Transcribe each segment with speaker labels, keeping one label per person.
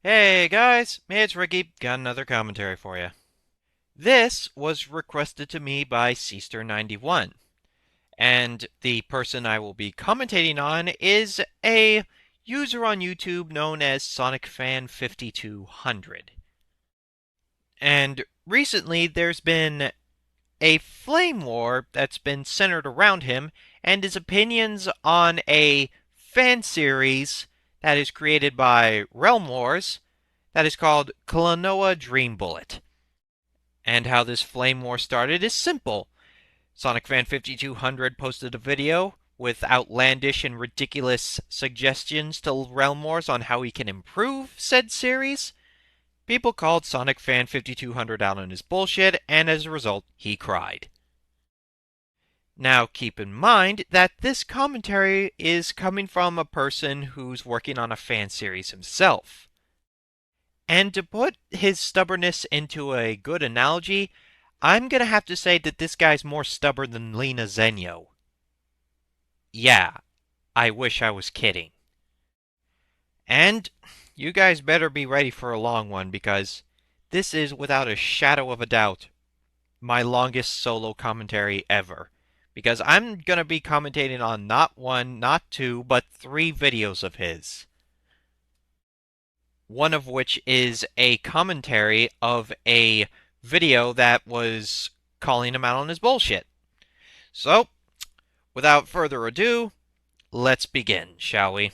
Speaker 1: Hey guys, it's Ricky. Got another commentary for you. This was requested to me by Seaster91, and the person I will be commentating on is a user on YouTube known as Sonicfan5200. And recently there's been a flame war that's been centered around him and his opinions on a fan series that is created by Realm Wars that is called Klonoa Dream Bullet. And how this flame war started is simple. SonicFan5200 posted a video with outlandish and ridiculous suggestions to Realm Wars on how he can improve said series. People called SonicFan5200 out on his bullshit, and as a result, he cried. Now, keep in mind that this commentary is coming from a person who's working on a fan series himself. And to put his stubbornness into a good analogy, I'm going to have to say that this guy's more stubborn than Lena Zenyo. Yeah, I wish I was kidding. And you guys better be ready for a long one because this is, without a shadow of a doubt, my longest solo commentary ever. Because I'm going to be commentating on not one, not two, but 3 videos of his. One of which is a commentary of a video that was calling him out on his bullshit. So, without further ado, let's begin, shall we?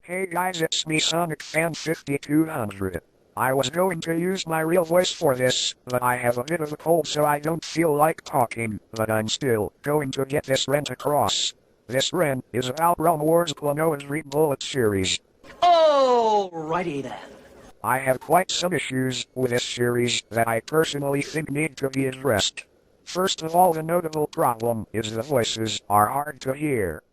Speaker 2: Hey guys, it's me Sonicfan5200. I was going to use my real voice for this, but I have a bit of a cold so I don't feel like talking, but I'm still going to get this rant across. This rant is about Realm Wars Klonoa Dream Bullet series.
Speaker 3: Alrighty then.
Speaker 2: I have quite some issues with this series that I personally think need to be addressed. First of all, the notable problem is the voices are hard to hear.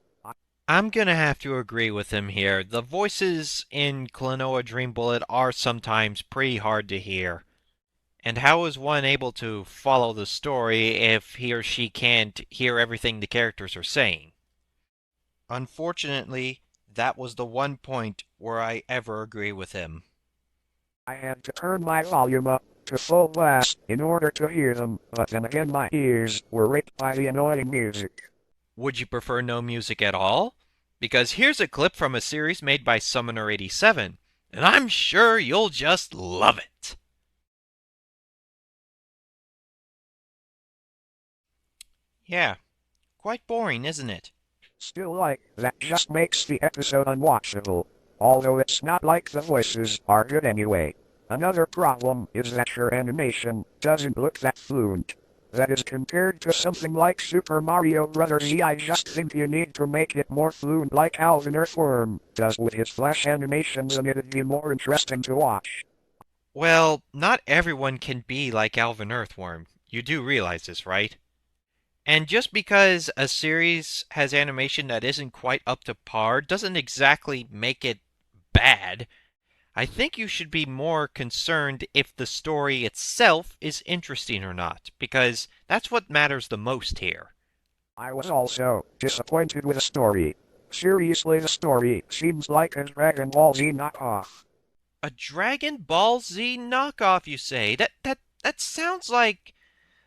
Speaker 1: I'm gonna have to agree with him here. The voices in Klonoa Dream Bullet are sometimes pretty hard to hear. And how is one able to follow the story if he or she can't hear everything the characters are saying? Unfortunately, that was the one point where I ever agree with him.
Speaker 2: I had to turn my volume up to full blast in order to hear them, but then again my ears were raped by the annoying music.
Speaker 1: Would you prefer no music at all? Because here's a clip from a series made by Summoner87, and I'm sure you'll just love it. Yeah, quite boring, isn't it?
Speaker 2: Still, that just makes the episode unwatchable. Although it's not like the voices are good anyway. Another problem is that her animation doesn't look that fluent. That is, compared to something like Super Mario Bros. Z, I just think you need to make it more fluent like Alvin Earthworm does with his flash animations, and it'd be more interesting to watch.
Speaker 1: Well, not everyone can be like Alvin Earthworm. You do realize this, right? And just because a series has animation that isn't quite up to par doesn't exactly make it bad. I think you should be more concerned if the story itself is interesting or not, because that's what matters the most here.
Speaker 2: I was also disappointed with the story. Seriously, the story seems like a Dragon Ball Z knockoff.
Speaker 1: A Dragon Ball Z knockoff, you say? That sounds like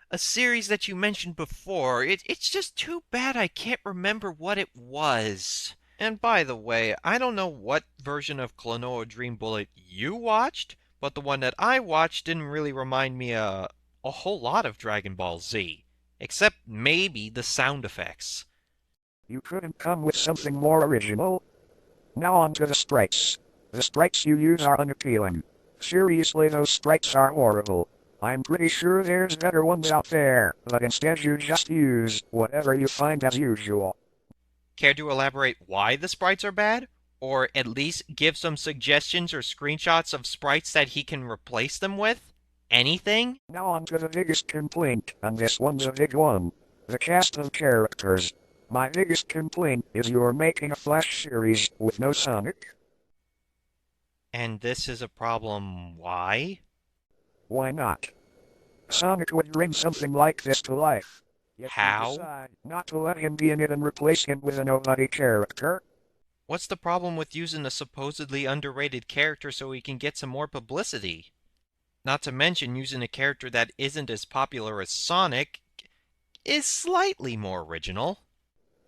Speaker 1: a series that you mentioned before. It's just too bad I can't remember what it was. And by the way, I don't know what version of Klonoa Dream Bullet you watched, but the one that I watched didn't really remind me a whole lot of Dragon Ball Z, except maybe the sound effects.
Speaker 2: You couldn't come with something more original? Now on to the sprites. The sprites you use are unappealing. Seriously, those sprites are horrible. I'm pretty sure there's better ones out there, but instead you just use whatever you find as usual.
Speaker 1: Care to elaborate why the sprites are bad? Or at least give some suggestions or screenshots of sprites that he can replace them with? Anything?
Speaker 2: Now on to the biggest complaint, and this one's a big one. The cast of characters. My biggest complaint is you're making a Flash series with no Sonic.
Speaker 1: And this is a problem why?
Speaker 2: Why not? Sonic would bring something like this to life. Yet you
Speaker 1: How?
Speaker 2: decide not to let him be in it and replace him with a nobody character.
Speaker 1: What's the problem with using a supposedly underrated character so he can get some more publicity? Not to mention using a character that isn't as popular as Sonic is slightly more original.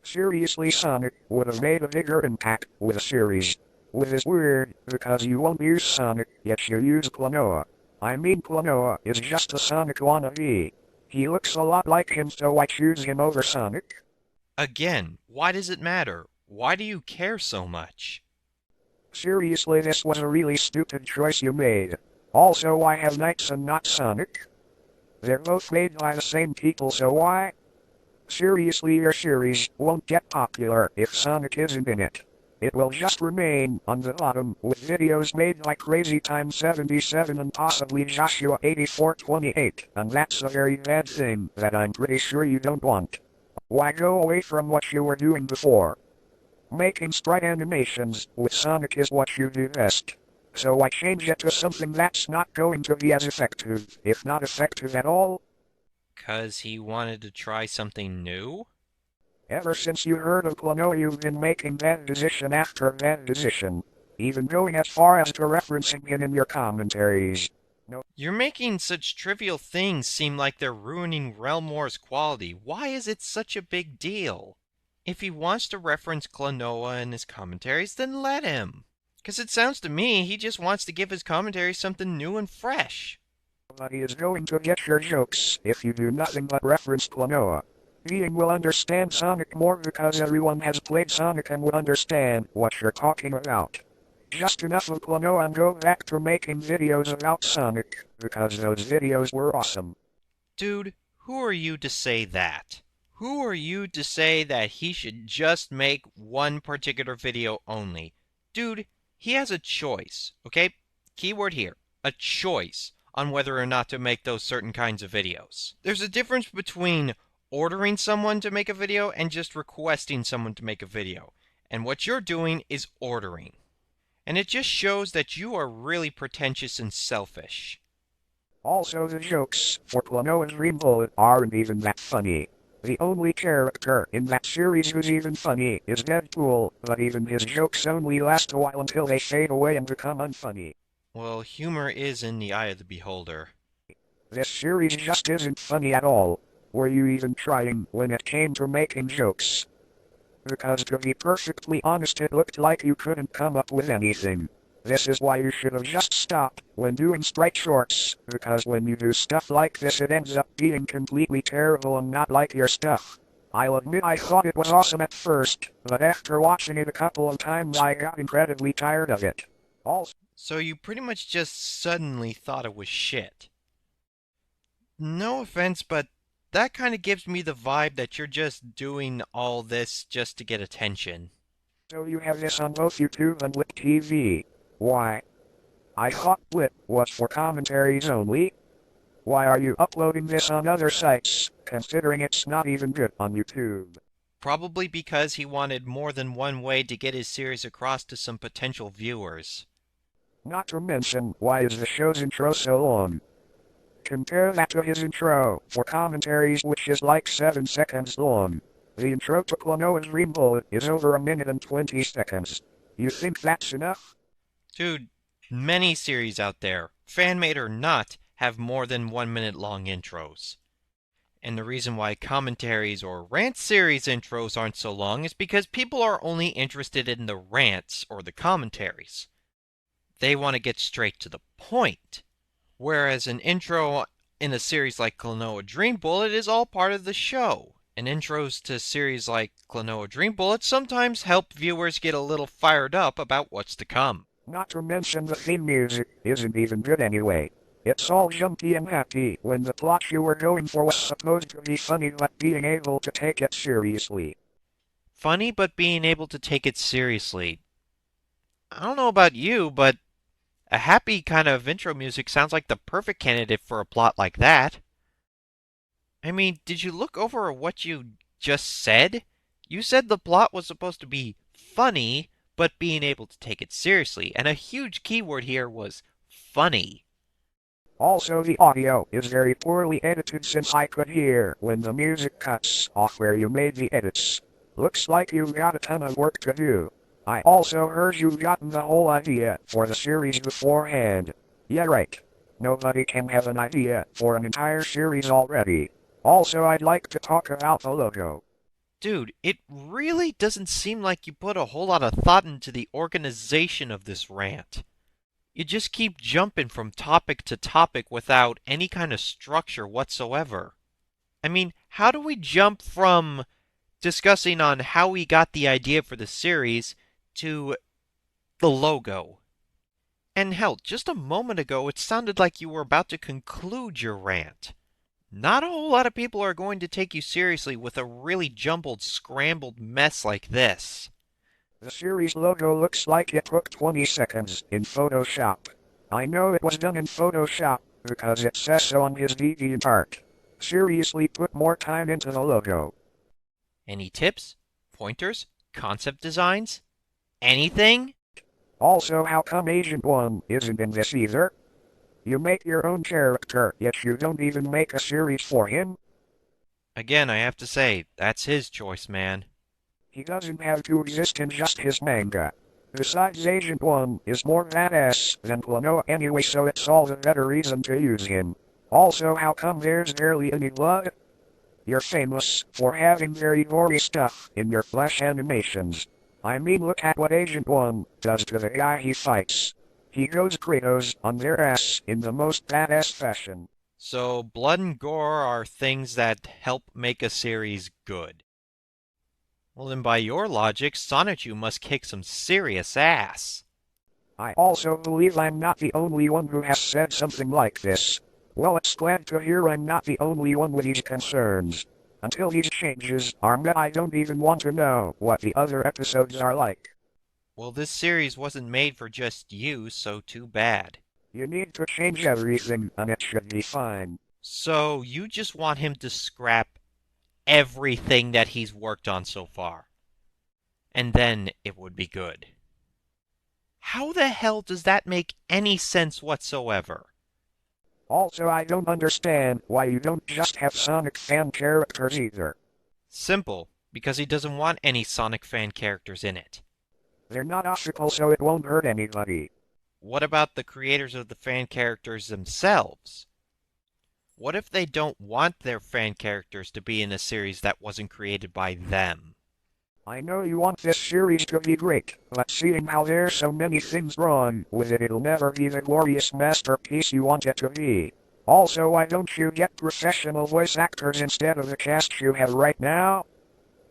Speaker 2: Seriously, Sonic would have made a bigger impact with a series. With is weird, because you won't use Sonic, yet you use Klonoa. I mean, Klonoa is just a Sonic wannabe. He looks a lot like him, so I choose him over Sonic.
Speaker 1: Again, why does it matter? Why do you care so much?
Speaker 2: Seriously, this was a really stupid choice you made. Also, I have Knights and not Sonic. They're both made by the same people, so why? Seriously, your series won't get popular if Sonic isn't in it. It will just remain on the bottom with videos made by Crazy Time 77 and possibly Joshua 8428, and that's a very bad thing that I'm pretty sure you don't want. Why go away from what you were doing before? Making sprite animations with Sonic is what you do best. So why change it to something that's not going to be as effective, if not effective at all?
Speaker 1: 'Cause he wanted to try something new?
Speaker 2: Ever since you heard of Klonoa, you've been making bad decision after bad decision, even going as far as to referencing him in your commentaries. No,
Speaker 1: You're making such trivial things seem like they're ruining Relmore's quality. Why is it such a big deal? If he wants to reference Klonoa in his commentaries, then let him. 'Cause it sounds to me he just wants to give his commentary something new and fresh.
Speaker 2: nobody is going to get your jokes if you do nothing but reference Klonoa. Being will understand Sonic more because everyone has played Sonic and will understand what you're talking about. Just enough of Klonoa and go back to making videos about Sonic, because those videos were awesome.
Speaker 1: Dude, who are you to say that? Who are you to say that he should just make one particular video only? Dude, he has a choice, okay? Keyword here, a choice on whether or not to make those certain kinds of videos. There's a difference between ordering someone to make a video and just requesting someone to make a video. And what you're doing is ordering. And it just shows that you are really pretentious and selfish.
Speaker 2: Also, the jokes for Klonoa's Dream Bullet aren't even that funny. The only character in that series who's even funny is Deadpool, but even his jokes only last a while until they fade away and become unfunny.
Speaker 1: Well, humor is in the eye of the beholder.
Speaker 2: This series just isn't funny at all. Were you even trying when it came to making jokes? Because to be perfectly honest, it looked like you couldn't come up with anything. This is why you should have just stopped when doing sprite shorts, because when you do stuff like this it ends up being completely terrible and not like your stuff. I'll admit I thought it was awesome at first, but after watching it a couple of times I got incredibly tired of it. Also,
Speaker 1: So you pretty much just suddenly thought it was shit. No offense, but that kind of gives me the vibe that you're just doing all this just to get attention.
Speaker 2: so you have this on both YouTube and Lit TV. Why? I thought Lit was for commentaries only. Why are you uploading this on other sites, considering it's not even good on YouTube?
Speaker 1: Probably because he wanted more than one way to get his series across to some potential viewers.
Speaker 2: Not to mention, why is the show's intro so long? Compare that to his intro for commentaries, which is like 7 seconds long. The intro to Klonoa's Dream Bullet is over 1 minute and 20 seconds. You think that's enough?
Speaker 1: Dude, many series out there, fan-made or not, have more than 1 minute long intros. And the reason why commentaries or rant series intros aren't so long is because people are only interested in the rants or the commentaries. They want to get straight to the point. Whereas an intro in a series like Klonoa Dream Bullet is all part of the show. And intros to series like Klonoa Dream Bullet sometimes help viewers get a little fired up about what's to come.
Speaker 2: Not to mention the theme music isn't even good anyway. It's all jumpy and happy when the plot you were going for was supposed to be funny but being able to take it seriously.
Speaker 1: Funny, but being able to take it seriously. I don't know about you, but a happy kind of intro music sounds like the perfect candidate for a plot like that. I mean, did you look over what you just said? You said the plot was supposed to be funny, but being able to take it seriously, and a huge keyword here was funny.
Speaker 2: Also, the audio is very poorly edited since I could hear when the music cuts off where you made the edits. Looks like you've got a ton of work to do. I also heard you've gotten the whole idea for the series beforehand. Yeah, right. Nobody can have an idea for an entire series already. Also, I'd like to talk about the logo.
Speaker 1: Dude, it really doesn't seem like you put a whole lot of thought into the organization of this rant. You just keep jumping from topic to topic without any kind of structure whatsoever. I mean, how do we jump from discussing on how we got the idea for the series to the logo? And hell, just a moment ago it sounded like you were about to conclude your rant. Not a whole lot of people are going to take you seriously with a really jumbled, scrambled mess like this.
Speaker 2: The series logo looks like it took 20 seconds in Photoshop. I know it was done in Photoshop because it says so on his DeviantArt. Seriously, put more time into the logo.
Speaker 1: Any tips? Pointers? Concept designs? Anything?
Speaker 2: Also, how come Agent 1 isn't in this either? You make your own character, yet you don't even make a series for him?
Speaker 1: Again, I have to say, that's his choice, man.
Speaker 2: He doesn't have to exist in just his manga. Besides, Agent 1 is more badass than Plano anyway, so it's all the better reason to use him. Also, how come there's barely any blood? You're famous for having very gory stuff in your flash animations. I mean, look at what Agent 1 does to the guy he fights. He goes Kratos on their ass in the most badass fashion.
Speaker 1: So, blood and gore are things that help make a series good. Well, then by your logic, Sonichu must kick some serious ass.
Speaker 2: I also believe I'm not the only one who has said something like this. Well, it's glad to hear I'm not the only one with these concerns. Until these changes are met, I don't even want to know what the other episodes are like.
Speaker 1: Well, this series wasn't made for just you, so too bad.
Speaker 2: You need to change everything and it should be fine.
Speaker 1: So, you just want him to scrap everything that he's worked on so far. And then it would be good. How the hell does that make any sense whatsoever?
Speaker 2: Also, I don't understand why you don't just have Sonic fan characters either.
Speaker 1: Simple, because he doesn't want any Sonic fan characters in it.
Speaker 2: They're not archival, so it won't hurt anybody.
Speaker 1: What about the creators of the fan characters themselves? What if they don't want their fan characters to be in a series that wasn't created by them?
Speaker 2: I know you want this series to be great, but seeing how there's so many things wrong with it, it'll never be the glorious masterpiece you want it to be. Also, why don't you get professional voice actors instead of the cast you have right now?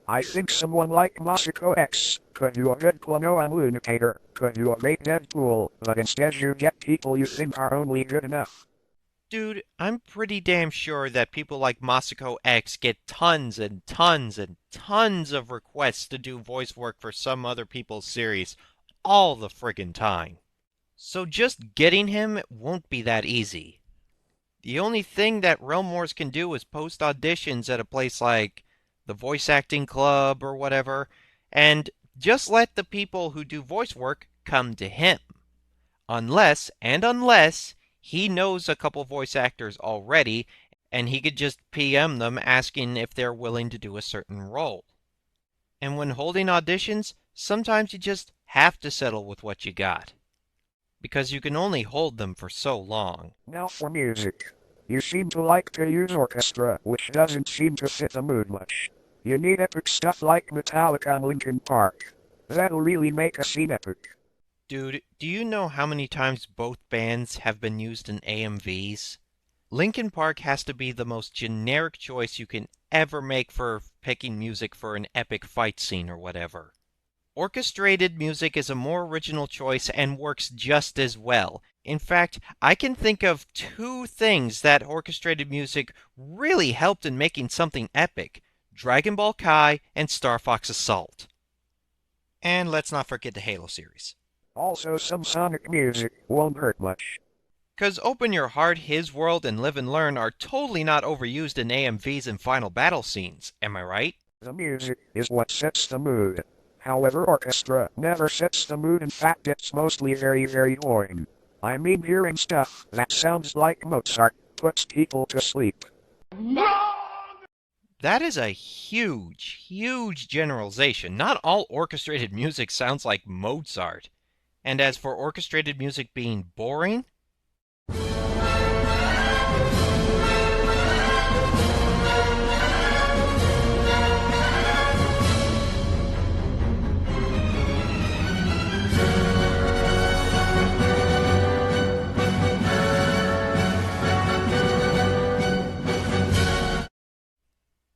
Speaker 2: I think someone like Masako X could do a good Plano Lunacator, could do a great Deadpool, but instead you get people you think are only good enough.
Speaker 1: Dude, I'm pretty damn sure that people like Masako X get tons and tons and tons of requests to do voice work for some other people's series all the friggin' time. So just getting him won't be that easy. The only thing that Realm Wars can do is post auditions at a place like the Voice Acting Club or whatever, and just let the people who do voice work come to him. Unless he knows a couple voice actors already, and he could just PM them asking if they're willing to do a certain role. And when holding auditions, sometimes you just have to settle with what you got. Because you can only hold them for so long.
Speaker 2: Now for music. You seem to like to use orchestra, which doesn't seem to fit the mood much. You need epic stuff like Metallica and Linkin Park. That'll really make a scene epic.
Speaker 1: Dude, do you know how many times both bands have been used in AMVs? Linkin Park has to be the most generic choice you can ever make for picking music for an epic fight scene or whatever. Orchestrated music is a more original choice and works just as well. In fact, I can think of two things that orchestrated music really helped in making something epic: Dragon Ball Kai and Star Fox Assault. And let's not forget the Halo series.
Speaker 2: Also, some Sonic music won't hurt much.
Speaker 1: 'Cause Open Your Heart, His World, and Live and Learn are totally not overused in AMVs and final battle scenes, am I right?
Speaker 2: The music is what sets the mood. However, orchestra never sets the mood. In fact, it's mostly very, very boring. I mean, hearing stuff that sounds like Mozart puts people to sleep.
Speaker 1: That is a huge, huge generalization. Not all orchestrated music sounds like Mozart. And as for orchestrated music being boring,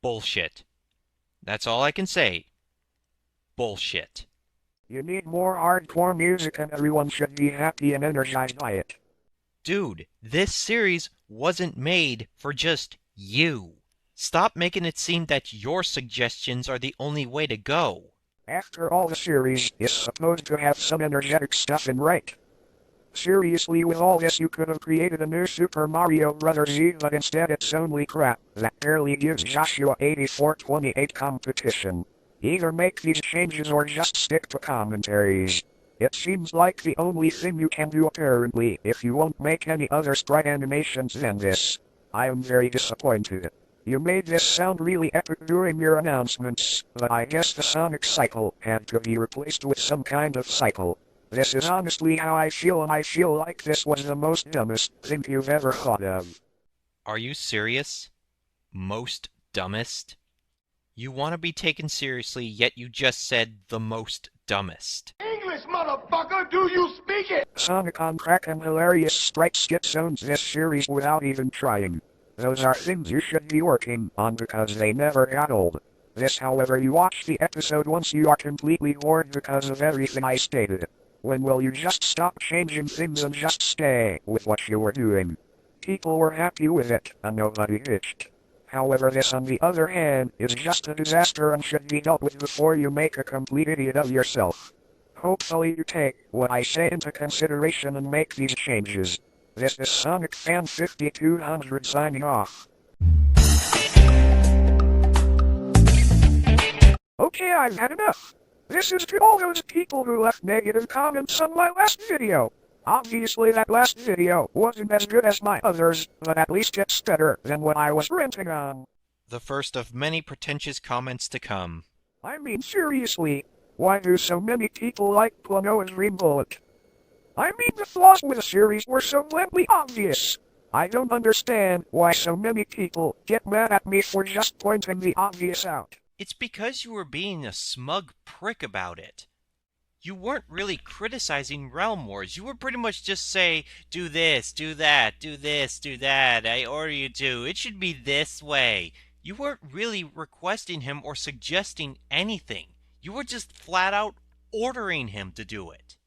Speaker 1: bullshit. That's all I can say. Bullshit.
Speaker 2: You need more hardcore music and everyone should be happy and energized by it.
Speaker 1: Dude, this series wasn't made for just you. Stop making it seem that your suggestions are the only way to go.
Speaker 2: After all, the series is supposed to have some energetic stuff in right. Seriously, with all this you could have created a new Super Mario Bros. Z, but instead it's only crap that barely gives Joshua 8428 competition. Either make these changes or just stick to commentaries. It seems like the only thing you can do apparently if you won't make any other sprite animations than this. I am very disappointed. You made this sound really epic during your announcements, but I guess the Sonic cycle had to be replaced with some kind of cycle. This is honestly how I feel, and I feel like this was the most dumbest thing you've ever thought of.
Speaker 1: Are you serious? Most dumbest? You want to be taken seriously, yet you just said the most dumbest.
Speaker 4: English, motherfucker, do you speak it?
Speaker 2: Sonic on crack and hilarious sprite skits owns this series without even trying. Those are things you should be working on because they never got old. This, however, you watch the episode once you are completely bored because of everything I stated. When will you just stop changing things and just stay with what you were doing? People were happy with it, and nobody bitched. However, this on the other hand is just a disaster and should be dealt with before you make a complete idiot of yourself. Hopefully you take what I say into consideration and make these changes. This is Sonicfan5200 signing off. Okay, I've had enough. This is to all those people who left negative comments on my last video. Obviously that last video wasn't as good as my others, but at least it's better than what I was ranting on.
Speaker 1: The first of many pretentious comments to come.
Speaker 2: I mean seriously, why do so many people like Klonoa's Dream Bullet? I mean the flaws with the series were so blatantly obvious. I don't understand why so many people get mad at me for just pointing the obvious out.
Speaker 1: It's because you were being a smug prick about it. You weren't really criticizing Realm Wars. You were pretty much just say, do this, do that, do this, do that. I order you to. It should be this way. You weren't really requesting him or suggesting anything. You were just flat out ordering him to do it.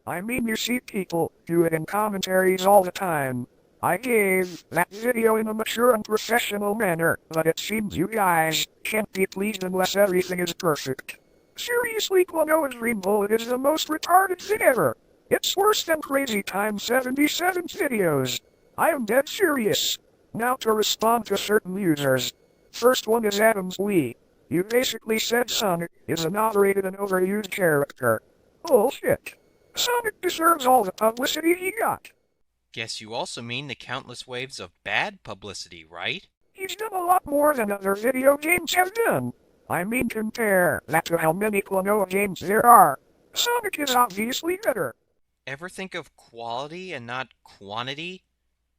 Speaker 2: I mean, you see people do it in commentaries all the time. I gave that video in a mature and professional manner, but it seems you guys can't be pleased unless everything is perfect. Seriously, Klonoa's Dream Bullet is the most retarded thing ever. It's worse than Crazy Time 77's videos. I am dead serious. Now to respond to certain users. First one is Adams Lee. You basically said Sonic is an overrated and overused character. Bullshit. Sonic deserves all the publicity he got.
Speaker 1: Guess you also mean the countless waves of bad publicity, right?
Speaker 2: He's done a lot more than other video games have done. I mean, compare that to how many Klonoa games there are. Sonic is obviously better.
Speaker 1: Ever think of quality and not quantity?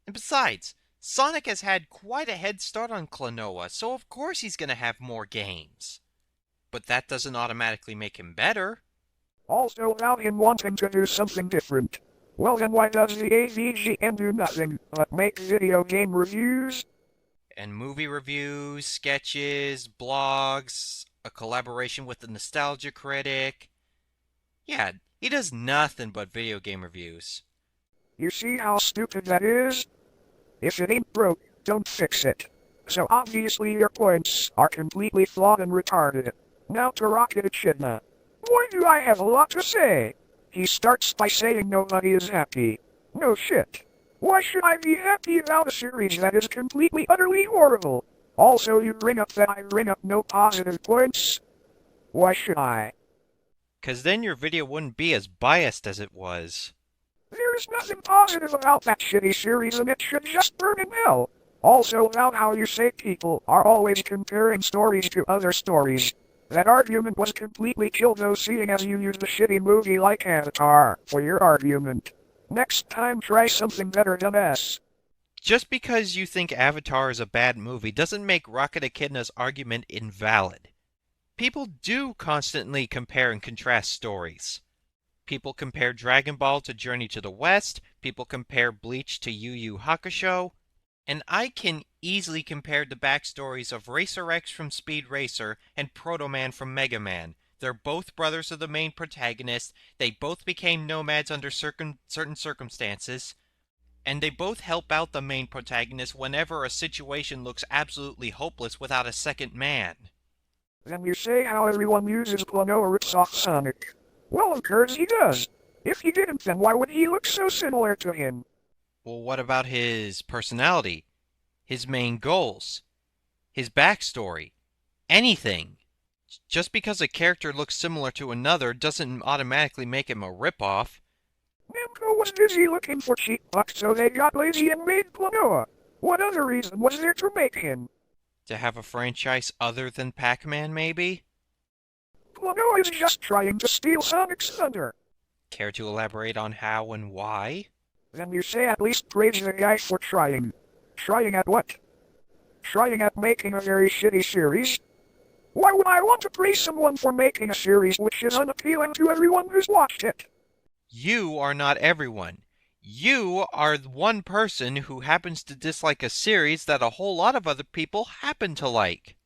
Speaker 1: And besides, Sonic has had quite a head start on Klonoa, so of course he's going to have more games. But that doesn't automatically make him better.
Speaker 2: Also, without him wanting to do something different. Well, then why does the AVGN do nothing but make video game reviews?
Speaker 1: And movie reviews, sketches, blogs, a collaboration with the Nostalgia Critic. Yeah, he does nothing but video game reviews.
Speaker 2: You see how stupid that is? If it ain't broke, don't fix it. So obviously your points are completely flawed and retarded. Now to Rocket Echidna. Boy, do I have a lot to say. He starts by saying nobody is happy. No shit. Why should I be happy about a series that is completely utterly horrible? Also, you bring up that I bring up no positive points. Why should I?
Speaker 1: 'Cause then your video wouldn't be as biased as it was.
Speaker 2: There is nothing positive about that shitty series and it should just burn in hell. Also about how you say people are always comparing stories to other stories. That argument was completely killed though, seeing as you used a shitty movie like Avatar for your argument. Next time try something better, dumbass.
Speaker 1: Just because you think Avatar is a bad movie doesn't make Rocket Echidna's argument invalid. People do constantly compare and contrast stories. People compare Dragon Ball to Journey to the West, people compare Bleach to Yu Yu Hakusho, and I can easily compare the backstories of Racer X from Speed Racer and Proto Man from Mega Man. They're both brothers of the main protagonist, they both became nomads under certain circumstances, and they both help out the main protagonist whenever a situation looks absolutely hopeless without a second man.
Speaker 2: Then you say how everyone uses Klonoa rips off Sonic. Well, of course he does. If he didn't, then why would he look so similar to him?
Speaker 1: Well, what about his personality? His main goals? His backstory? Anything? Just because a character looks similar to another doesn't automatically make him a ripoff.
Speaker 2: Namco was busy looking for cheap bucks, so they got lazy and made Klonoa. What other reason was there to make him?
Speaker 1: To have a franchise other than Pac-Man, maybe?
Speaker 2: Klonoa is just trying to steal Sonic's thunder.
Speaker 1: Care to elaborate on how and why?
Speaker 2: Then you say at least praise the guy for trying. Trying at what? Trying at making a very shitty series? Why would I want to praise someone for making a series which is unappealing to everyone who's watched it?
Speaker 1: You are not everyone. You are one person who happens to dislike a series that a whole lot of other people happen to like.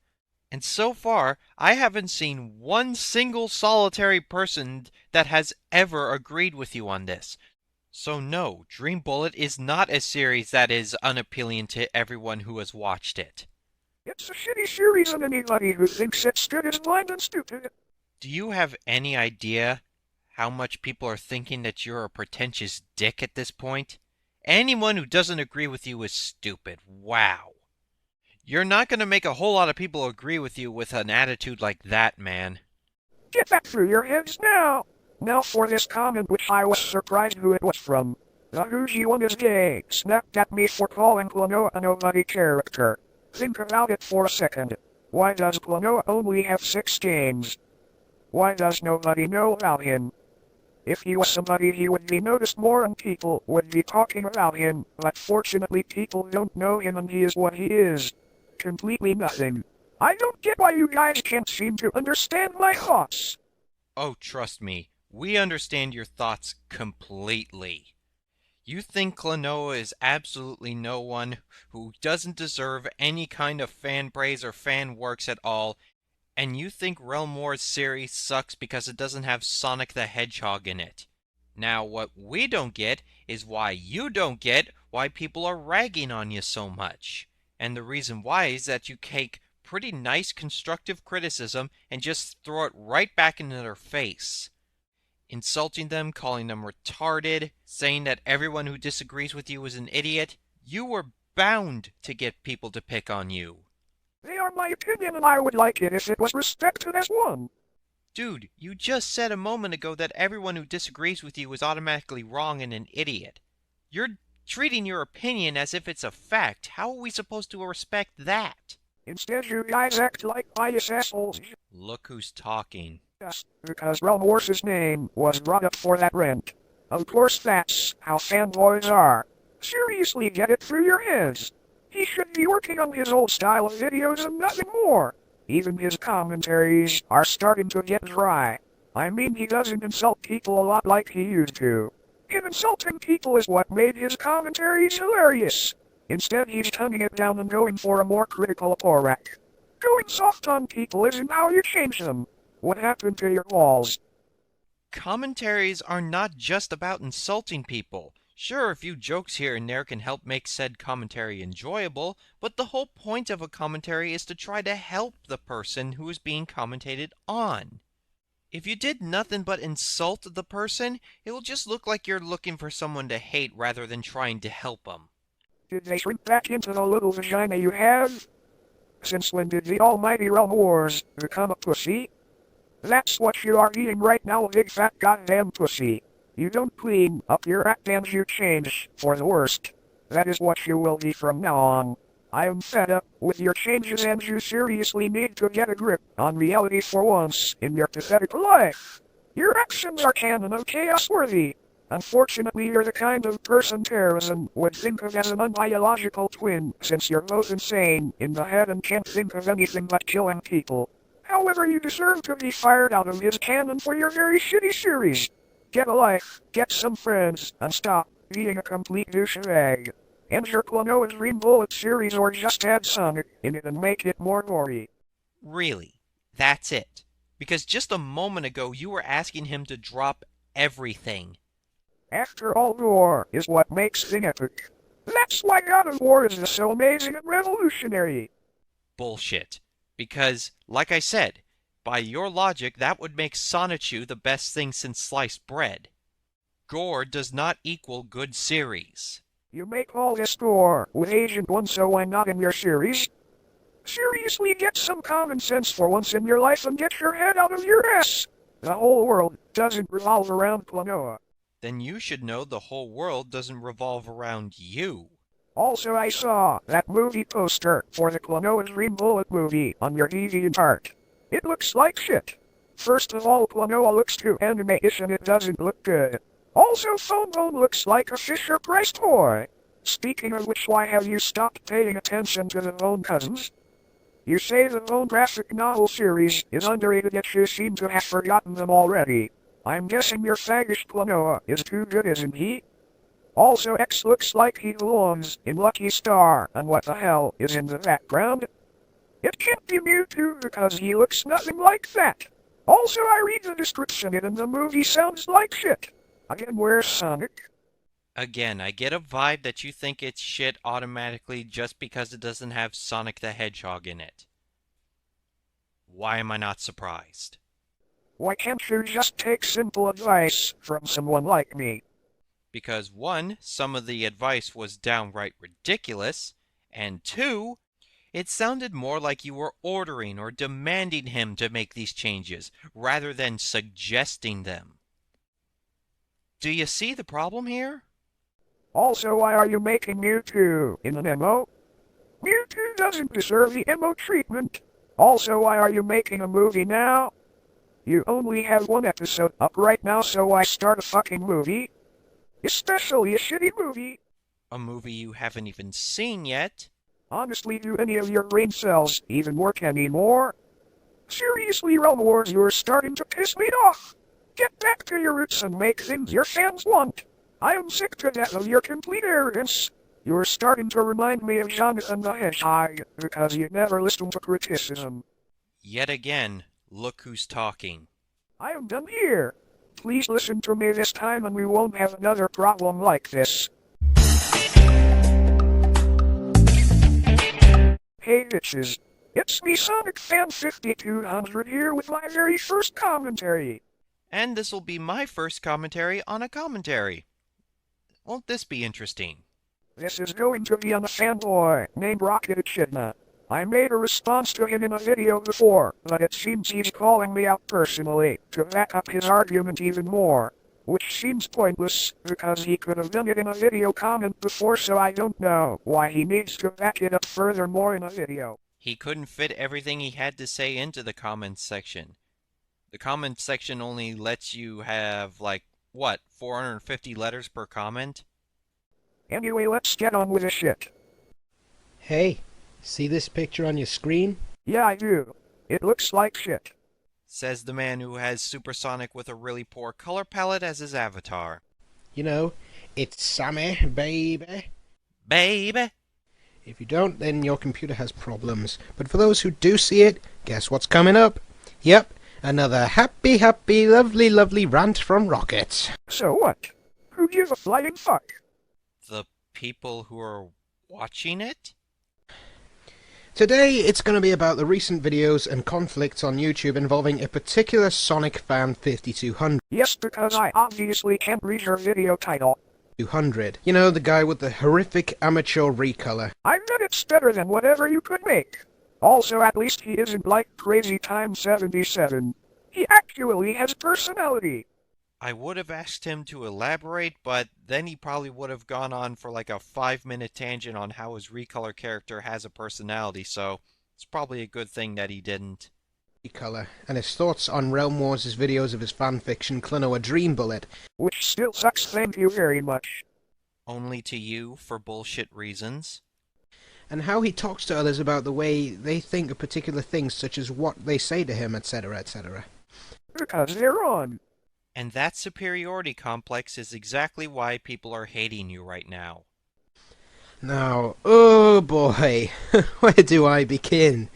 Speaker 1: And so far, I haven't seen one single solitary person that has ever agreed with you on this. So no, Dream Bullet is not a series that is unappealing to everyone who has watched it.
Speaker 2: It's a shitty series and anybody who thinks it's good is blind and stupid.
Speaker 1: Do you have any idea how much people are thinking that you're a pretentious dick at this point? Anyone who doesn't agree with you is stupid. Wow. You're not going to make a whole lot of people agree with you with an attitude like that, man.
Speaker 2: Get that through your heads now! Now for this comment which I was surprised who it was from. The Whoosy one is gay, snapped at me for calling Klonoa a nobody character. Think about it for a second. Why does Klonoa only have 6 games? Why does nobody know about him? If he was somebody he would be noticed more and people would be talking about him, but fortunately people don't know him and he is what he is. Completely nothing. I don't get why you guys can't seem to understand my thoughts.
Speaker 1: Oh, trust me, we understand your thoughts completely. You think Klonoa is absolutely no one who doesn't deserve any kind of fan praise or fan works at all, and you think Realm Wars series sucks because it doesn't have Sonic the Hedgehog in it. Now, what we don't get is why you don't get why people are ragging on you so much. And the reason why is that you take pretty nice constructive criticism and just throw it right back into their face. Insulting them, calling them retarded, saying that everyone who disagrees with you is an idiot. You were bound to get people to pick on you.
Speaker 2: They are my opinion and I would like it if it was respected as one.
Speaker 1: Dude, you just said a moment ago that everyone who disagrees with you is automatically wrong and an idiot. You're treating your opinion as if it's a fact. How are we supposed to respect that?
Speaker 2: Instead you guys act like biased assholes.
Speaker 1: Look who's talking.
Speaker 2: Yes, because Realm Wars' name was brought up for that rent. Of course that's how fanboys are. Seriously, get it through your heads. He should be working on his old style of videos and nothing more. Even his commentaries are starting to get dry. I mean, he doesn't insult people a lot like he used to. Him insulting people is what made his commentaries hilarious. Instead he's toning it down and going for a more critical approach. Going soft on people isn't how you change them. What happened to your walls?
Speaker 1: Commentaries are not just about insulting people. Sure, a few jokes here and there can help make said commentary enjoyable, but the whole point of a commentary is to try to help the person who is being commentated on. If you did nothing but insult the person, it will just look like you're looking for someone to hate rather than trying to help them.
Speaker 2: Did they shrink back into the little vagina you have? Since when did the almighty Realm Wars become a pussy? That's what you are eating right now, big fat goddamn pussy. You don't clean up your act and you change for the worst. That is what you will be from now on. I am fed up with your changes and you seriously need to get a grip on reality for once in your pathetic life. Your actions are canon and chaos-worthy. Unfortunately, you're the kind of person terrorism would think of as an unbiological twin, since you're both insane in the head and can't think of anything but killing people. However, you deserve to be fired out of his canon for your very shitty series. Get a life, get some friends, and stop being a complete douchebag. End your Klonoa's Green Bullet series or just add Sonic in it and make it more gory.
Speaker 1: Really? That's it? Because just a moment ago you were asking him to drop everything.
Speaker 2: After all, war is what makes things epic. That's why God of War is so amazing and revolutionary.
Speaker 1: Bullshit. Because, like I said, by your logic that would make Sonichu the best thing since sliced bread. Gore does not equal good series.
Speaker 2: You make all this gore with Agent 1, so why not in your series? Seriously, get some common sense for once in your life and get your head out of your ass. The whole world doesn't revolve around Klonoa.
Speaker 1: Then you should know the whole world doesn't revolve around you.
Speaker 2: Also, I saw that movie poster for the Klonoa's Green Bullet movie on your DeviantArt. It looks like shit. First of all, Klonoa looks too anime-ish and it doesn't look good. Also, Phone Bone looks like a Fisher-Price toy. Speaking of which, why have you stopped paying attention to the Bone Cousins? You say the Bone graphic novel series is underrated, yet you seem to have forgotten them already. I'm guessing your faggish Klonoa is too good, isn't he? Also, X looks like he belongs in Lucky Star, and what the hell is in the background? It can't be Mewtwo because he looks nothing like that. Also, I read the description and the movie sounds like shit. Again, where's Sonic?
Speaker 1: Again, I get a vibe that you think it's shit automatically just because it doesn't have Sonic the Hedgehog in it. Why am I not surprised?
Speaker 2: Why can't you just take simple advice from someone like me?
Speaker 1: Because one, some of the advice was downright ridiculous, and two, it sounded more like you were ordering or demanding him to make these changes, rather than suggesting them. Do you see the problem here?
Speaker 2: Also, why are you making Mewtwo in an MO? Mewtwo doesn't deserve the MO treatment. Also, why are you making a movie now? You only have one episode up right now, so why start a fucking movie? Especially a shitty movie.
Speaker 1: A movie you haven't even seen yet?
Speaker 2: Honestly, do any of your brain cells even work anymore? Seriously, Realm Wars, you're starting to piss me off. Get back to your roots and make things your fans want. I am sick to death of your complete arrogance. You're starting to remind me of Jonathan the Hedgehog, because you never listen to criticism.
Speaker 1: Yet again, look who's talking.
Speaker 2: I am done here. Please listen to me this time and we won't have another problem like this. Hey bitches. It's me, Sonicfan5200 here with my very first commentary.
Speaker 1: And this will be my first commentary on a commentary. Won't this be interesting?
Speaker 2: This is going to be on a fanboy named Rocket Echidna. I made a response to him in a video before, but it seems he's calling me out personally to back up his argument even more. Which seems pointless, because he could have done it in a video comment before, so I don't know why he needs to back it up furthermore in a video.
Speaker 1: He couldn't fit everything he had to say into the comments section. The comments section only lets you have, like, what, 450 letters per comment?
Speaker 2: Anyway, let's get on with the shit.
Speaker 5: Hey, see this picture on your screen?
Speaker 2: Yeah, I do. It looks like shit.
Speaker 1: Says the man who has Supersonic with a really poor color palette as his avatar.
Speaker 5: You know, it's Sammy, baby.
Speaker 1: Baby!
Speaker 5: If you don't, then your computer has problems. But for those who do see it, guess what's coming up? Yep, another happy, lovely rant from Rocket.
Speaker 2: So what? Who gives a flying fuck?
Speaker 1: The people who are watching it?
Speaker 5: Today, it's going to be about the recent videos and conflicts on YouTube involving a particular Sonicfan5200.
Speaker 2: Yes, because I obviously can't read your video title.
Speaker 5: 200. You know, the guy with the horrific amateur recolor.
Speaker 2: I bet it's better than whatever you could make. Also, at least he isn't like Crazy Time 77. He actually has personality.
Speaker 1: I would have asked him to elaborate, but then he probably would have gone on for like a 5-minute tangent on how his recolor character has a personality, so it's probably a good thing that he didn't.
Speaker 5: Color, and his thoughts on Realm Wars' videos of his fanfiction Klonoa Dream Bullet.
Speaker 2: Which still sucks, thank you very much.
Speaker 1: Only to you for bullshit reasons.
Speaker 5: And how he talks to others about the way they think of particular things, such as what they say to him, etc., etc.
Speaker 2: Because they're on.
Speaker 1: And that superiority complex is exactly why people are hating you right now.
Speaker 5: Now, oh boy, where do I begin?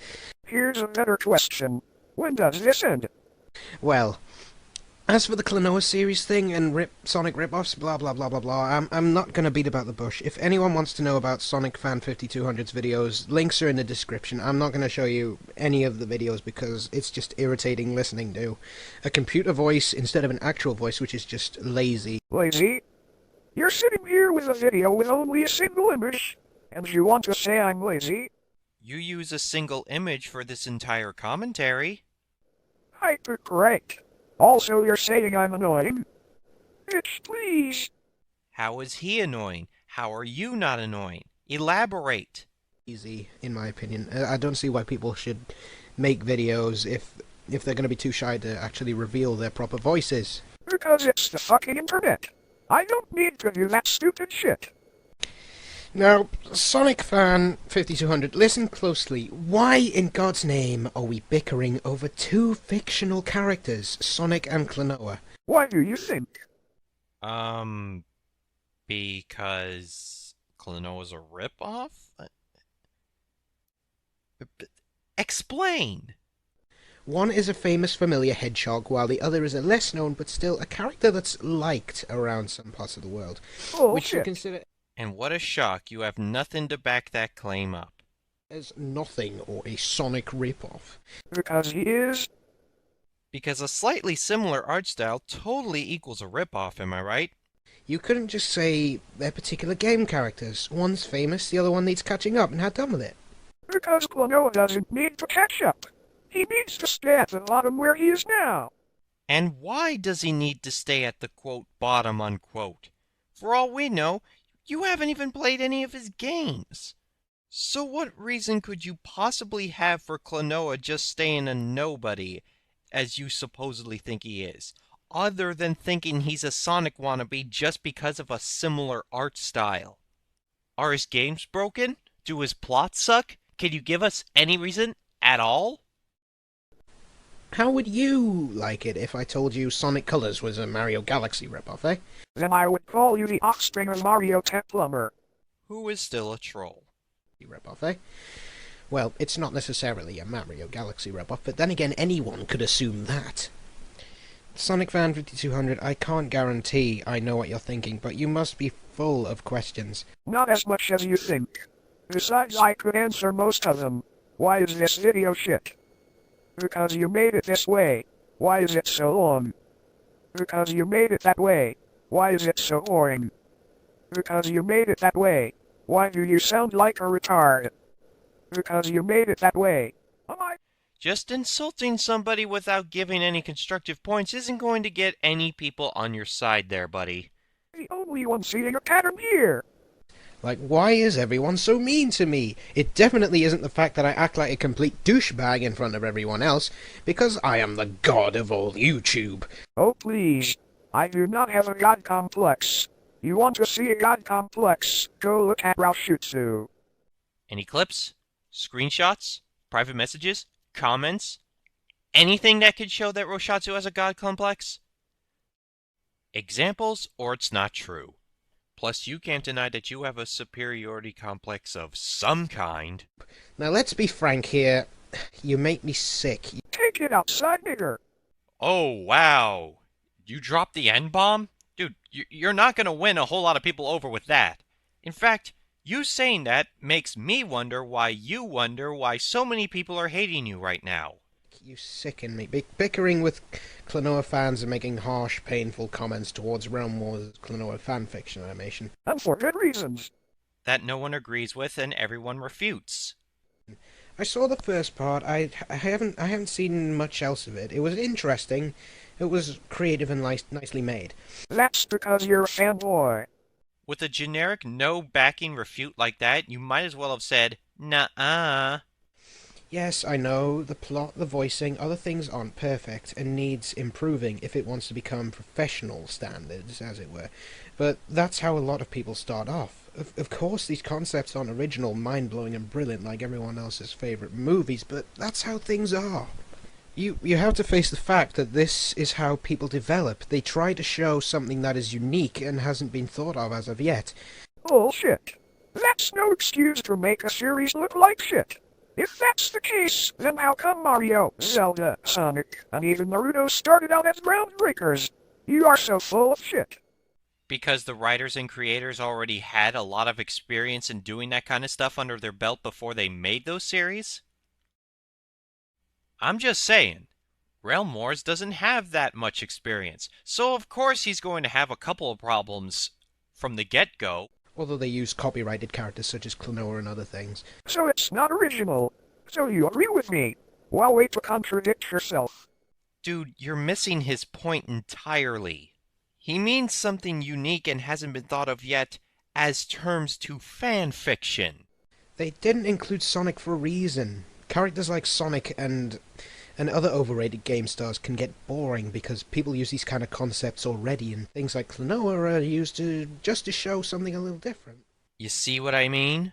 Speaker 2: Here's a better question. When does this end?
Speaker 5: Well, as for the Klonoa series thing and Sonic ripoffs, blah blah blah blah blah, I'm not gonna beat about the bush. If anyone wants to know about Sonicfan5200's videos, links are in the description. I'm not gonna show you any of the videos because it's just irritating listening to. A computer voice instead of an actual voice, which is just lazy.
Speaker 2: Lazy? You're sitting here with a video with only a single image, and you want to say I'm lazy?
Speaker 1: You use a single image for this entire commentary.
Speaker 2: Hypercorrect. Also, you're saying I'm annoying? Bitch, please.
Speaker 1: How is he annoying? How are you not annoying? Elaborate.
Speaker 5: Easy, in my opinion. I don't see why people should make videos if they're going to be too shy to actually reveal their proper voices.
Speaker 2: Because it's the fucking internet. I don't need to do that stupid shit.
Speaker 5: Now, Sonicfan5200, listen closely. Why in God's name are we bickering over two fictional characters, Sonic and Klonoa?
Speaker 2: Why do you think?
Speaker 1: Because Klonoa's a ripoff? Explain!
Speaker 5: One is a famous familiar hedgehog, while the other is a less known but still a character that's liked around some parts of the world.
Speaker 2: Oh,
Speaker 5: which you
Speaker 2: shit.
Speaker 5: consider
Speaker 1: And what a shock, you have nothing to back that claim up.
Speaker 5: as nothing or a Sonic ripoff.
Speaker 2: Because he is.
Speaker 1: Because a slightly similar art style totally equals a ripoff, am I right?
Speaker 5: You couldn't just say they're particular game characters. One's famous, the other one needs catching up, and had done with it.
Speaker 2: Because Klonoa doesn't need to catch up. He needs to stay at the bottom where he is now.
Speaker 1: And why does he need to stay at the quote bottom unquote? For all we know, you haven't even played any of his games. So what reason could you possibly have for Klonoa just staying a nobody, as you supposedly think he is, other than thinking he's a Sonic wannabe just because of a similar art style? Are his games broken? Do his plots suck? Can you give us any reason at all?
Speaker 5: How would you like it if I told you Sonic Colors was a Mario Galaxy ripoff, eh?
Speaker 2: Then I would call you the offspring of Mario Tech Plumber.
Speaker 1: Who is still a troll?
Speaker 5: Ripoff, eh? Well, it's not necessarily a Mario Galaxy ripoff, but then again, anyone could assume that. Sonicfan5200, I can't guarantee I know what you're thinking, but you must be full of questions.
Speaker 2: Not as much as you think. Besides, I could answer most of them. Why is this video shit? Because you made it this way. Why is it so long? Because you made it that way. Why is it so boring? Because you made it that way. Why do you sound like a retard? Because you made it that way. Am I?
Speaker 1: Just insulting somebody without giving any constructive points isn't going to get any people on your side there, buddy.
Speaker 2: The only one seeing a pattern here.
Speaker 5: Like, why is everyone so mean to me? It definitely isn't the fact that I act like a complete douchebag in front of everyone else, because I am the god of all YouTube.
Speaker 2: Oh please. I do not have a god complex. You want to see a god complex? Go look at Raushutsu.
Speaker 1: Any clips? Screenshots? Private messages? Comments? Anything that could show that Roshatsu has a god complex? Examples, or it's not true. Plus, you can't deny that you have a superiority complex of some kind.
Speaker 5: Now, let's be frank here. You make me sick.
Speaker 2: Take it outside, nigger.
Speaker 1: Oh, wow. You dropped the N-bomb? Dude, you're not going to win a whole lot of people over with that. In fact, you saying that makes me wonder why so many people are hating you right now.
Speaker 5: You sicken me. Bickering with Klonoa fans and making harsh, painful comments towards Realm Wars' Klonoa fanfiction animation.
Speaker 2: And for good reasons.
Speaker 1: That no one agrees with and everyone refutes.
Speaker 5: I saw the first part. I haven't seen much else of it. It was interesting, It was creative and nicely made.
Speaker 2: That's because you're a fanboy.
Speaker 1: With a generic no backing refute like that, you might as well have said, "Nuh-uh."
Speaker 5: Yes, I know, the plot, the voicing, other things aren't perfect and needs improving if it wants to become professional standards, as it were. But that's how a lot of people start off. Of course, these concepts aren't original, mind-blowing and brilliant like everyone else's favourite movies, but that's how things are. You have to face the fact that this is how people develop. They try to show something that is unique and hasn't been thought of as of yet.
Speaker 2: Bullshit. That's no excuse to make a series look like shit. If that's the case, then how come Mario, Zelda, Sonic, and even Naruto started out as groundbreakers? You are so full of shit.
Speaker 1: Because the writers and creators already had a lot of experience in doing that kind of stuff under their belt before they made those series? I'm just saying, Realm Wars doesn't have that much experience, so of course he's going to have a couple of problems from the get-go.
Speaker 5: Although they use copyrighted characters such as Klonoa and other things.
Speaker 2: So it's not original. So you agree with me? Well, wait to contradict yourself.
Speaker 1: Dude, you're missing his point entirely. He means something unique and hasn't been thought of yet as terms to fan fiction.
Speaker 5: They didn't include Sonic for a reason. Characters like Sonic and other overrated game stars can get boring because people use these kind of concepts already, and things like Klonoa are used just to show something a little different.
Speaker 1: You see what I mean?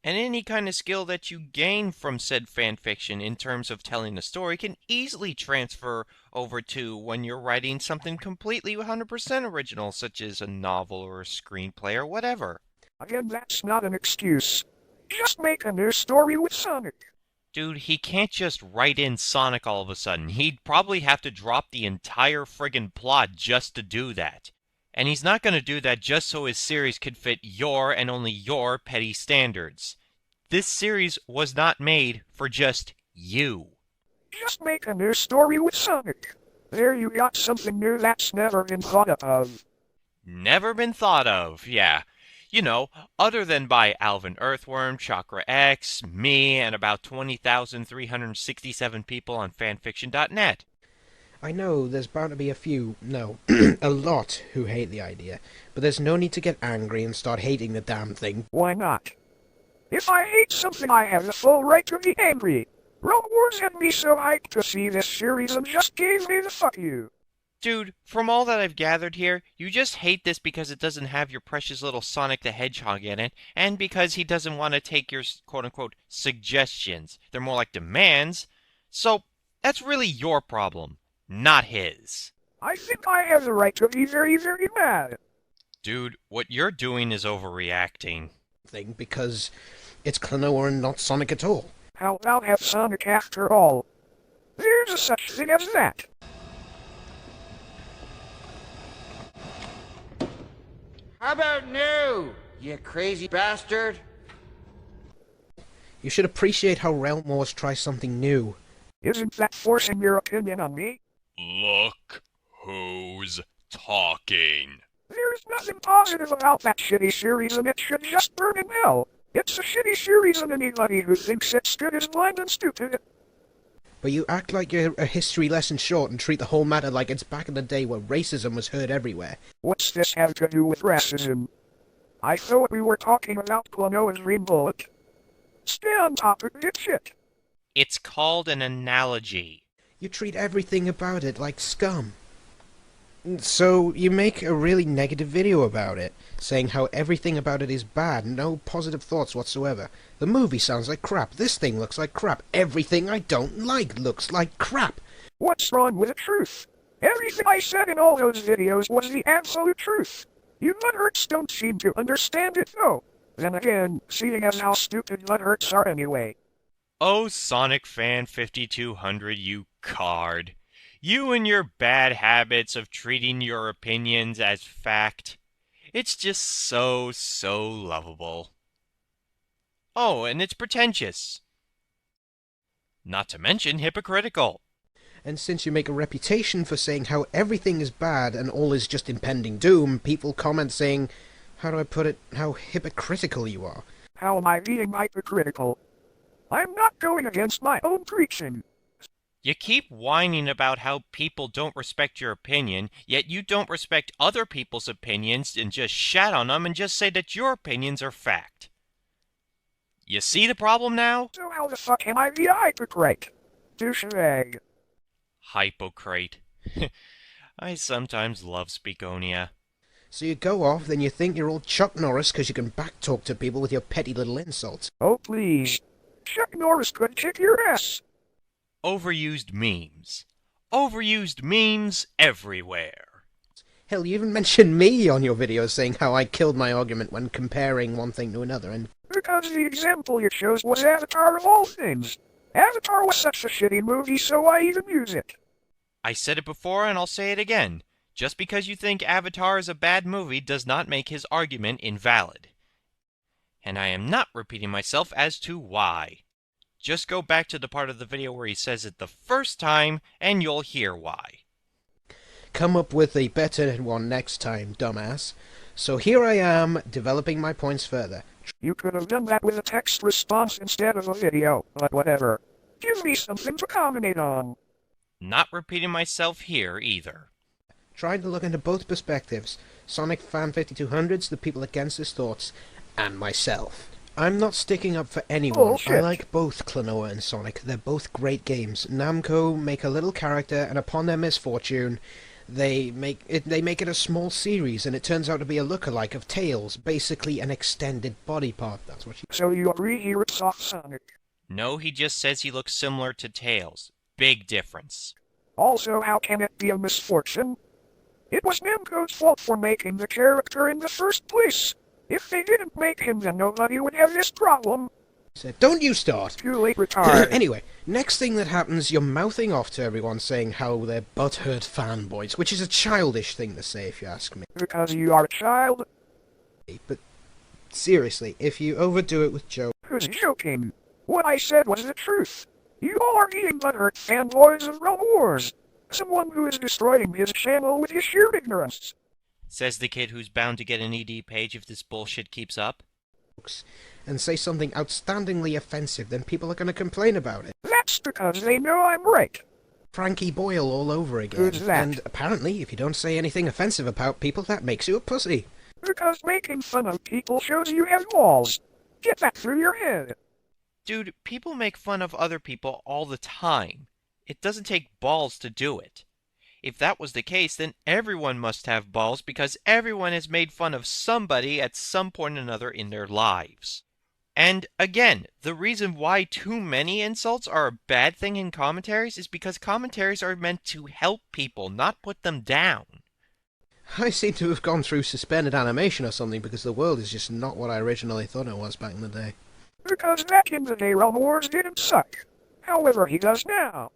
Speaker 1: And any kind of skill that you gain from said fanfiction in terms of telling a story can easily transfer over to when you're writing something completely 100% original, such as a novel or a screenplay or whatever.
Speaker 2: Again, that's not an excuse. Just make a new story with Sonic.
Speaker 1: Dude, he can't just write in Sonic all of a sudden. He'd probably have to drop the entire friggin' plot just to do that. And he's not going to do that just so his series could fit your and only your petty standards. This series was not made for just you.
Speaker 2: Just make a new story with Sonic. There you got something new that's never been thought of.
Speaker 1: Never been thought of, yeah. You know, other than by Alvin Earthworm, Chakra X, me, and about 20,367 people on fanfiction.net.
Speaker 5: I know there's bound to be a few, no, a lot who hate the idea, but there's no need to get angry and start hating the damn thing.
Speaker 2: Why not? If I hate something, I have the full right to be angry. Realm Wars had me so hyped to see this series and just gave me the fuck you.
Speaker 1: Dude, from all that I've gathered here, you just hate this because it doesn't have your precious little Sonic the Hedgehog in it, and because he doesn't want to take your quote-unquote suggestions. They're more like demands. So, that's really your problem, not his.
Speaker 2: I think I have the right to be very, very mad.
Speaker 1: Dude, what you're doing is overreacting.
Speaker 5: Thing because it's Klonoa and not Sonic at all.
Speaker 2: How about have Sonic after all? There's a such thing as that.
Speaker 6: How about new, you crazy bastard?
Speaker 5: You should appreciate how Realm Wars tries something new.
Speaker 2: Isn't that forcing your opinion on me?
Speaker 1: Look who's talking.
Speaker 2: There's nothing positive about that shitty series and it should just burn in hell. It's a shitty series and anybody who thinks it's good is blind and stupid.
Speaker 5: But you act like you're a history lesson short and treat the whole matter like it's back in the day where racism was heard everywhere.
Speaker 2: What's this have to do with racism? I thought we were talking about Klonoa's Green Bullet. Stay on topic, shit.
Speaker 1: It's called an analogy.
Speaker 5: You treat everything about it like scum. So you make a really negative video about it, saying how everything about it is bad, no positive thoughts whatsoever. The movie sounds like crap, this thing looks like crap, everything I don't like looks like crap.
Speaker 2: What's wrong with the truth? Everything I said in all those videos was the absolute truth. You butthurts don't seem to understand it though. Then again, seeing as how stupid butthurts are anyway.
Speaker 1: Oh, Sonicfan5200, you card. You and your bad habits of treating your opinions as fact. It's just so lovable. Oh, and it's pretentious. Not to mention hypocritical.
Speaker 5: And since you make a reputation for saying how everything is bad and all is just impending doom, people comment saying, how do I put it, how hypocritical you are.
Speaker 2: How am I being hypocritical? I'm not going against my own preaching.
Speaker 1: You keep whining about how people don't respect your opinion, yet you don't respect other people's opinions and just shat on them and just say that your opinions are fact. You see the problem now?
Speaker 2: So how the fuck am I the hypocrite? Douchebag.
Speaker 1: Hypocrite. I sometimes love Speakonia.
Speaker 5: So you go off, then you think you're all Chuck Norris because you can backtalk to people with your petty little insults.
Speaker 2: Oh please. Chuck Norris could kick your ass.
Speaker 1: Overused memes. Overused memes everywhere.
Speaker 5: Hell, you even mentioned me on your videos saying how I killed my argument when comparing one thing to another, and...
Speaker 2: Because the example you chose was Avatar of all things. Avatar was such a shitty movie, so I even use it.
Speaker 1: I said it before and I'll say it again. Just because you think Avatar is a bad movie does not make his argument invalid. And I am not repeating myself as to why. Just go back to the part of the video where he says it the first time and you'll hear why.
Speaker 5: Come up with a better one next time, dumbass. So here I am, developing my points further.
Speaker 2: You could have done that with a text response instead of a video, but whatever. Give me something to commentate on.
Speaker 1: Not repeating myself here either.
Speaker 5: Trying to look into both perspectives. Sonicfan5200's, the people against his thoughts, and myself. I'm not sticking up for anyone.
Speaker 2: Bullshit.
Speaker 5: I like both Klonoa and Sonic. They're both great games. Namco make a little character, and upon their misfortune, they make it a small series, and it turns out to be a lookalike of Tails, basically an extended body part. That's what she...
Speaker 2: So you agree he rips off Sonic?
Speaker 1: No, he just says he looks similar to Tails. Big difference.
Speaker 2: Also, how can it be a misfortune? It was Namco's fault for making the character in the first place. If they didn't make him, then nobody would have this problem.
Speaker 5: said, "Don't you start!"
Speaker 2: Too late, retard.
Speaker 5: Anyway, next thing that happens, you're mouthing off to everyone saying how they're butthurt fanboys, which is a childish thing to say if you ask me.
Speaker 2: Because you are a child?
Speaker 5: But seriously, if you overdo it with jokes...
Speaker 2: Who's joking? What I said was the truth. You all are being butthurt fanboys of Realm Wars. Someone who is destroying his channel with his sheer ignorance.
Speaker 1: Says the kid who's bound to get an ED page if this bullshit keeps up.
Speaker 5: And say something outstandingly offensive, then people are going to complain about it.
Speaker 2: That's because they know I'm right.
Speaker 5: Frankie Boyle all over again.
Speaker 2: Who's that?
Speaker 5: And apparently, if you don't say anything offensive about people, that makes you a pussy.
Speaker 2: Because making fun of people shows you have balls. Get that through your head.
Speaker 1: Dude, people make fun of other people all the time. It doesn't take balls to do it. If that was the case, then everyone must have balls because everyone has made fun of somebody at some point or another in their lives. And again, the reason why too many insults are a bad thing in commentaries is because commentaries are meant to help people, not put them down.
Speaker 5: I seem to have gone through suspended animation or something because the world is just not what I originally thought it was back in the day.
Speaker 2: Because back in the day, Realm Wars didn't suck. However, he does now.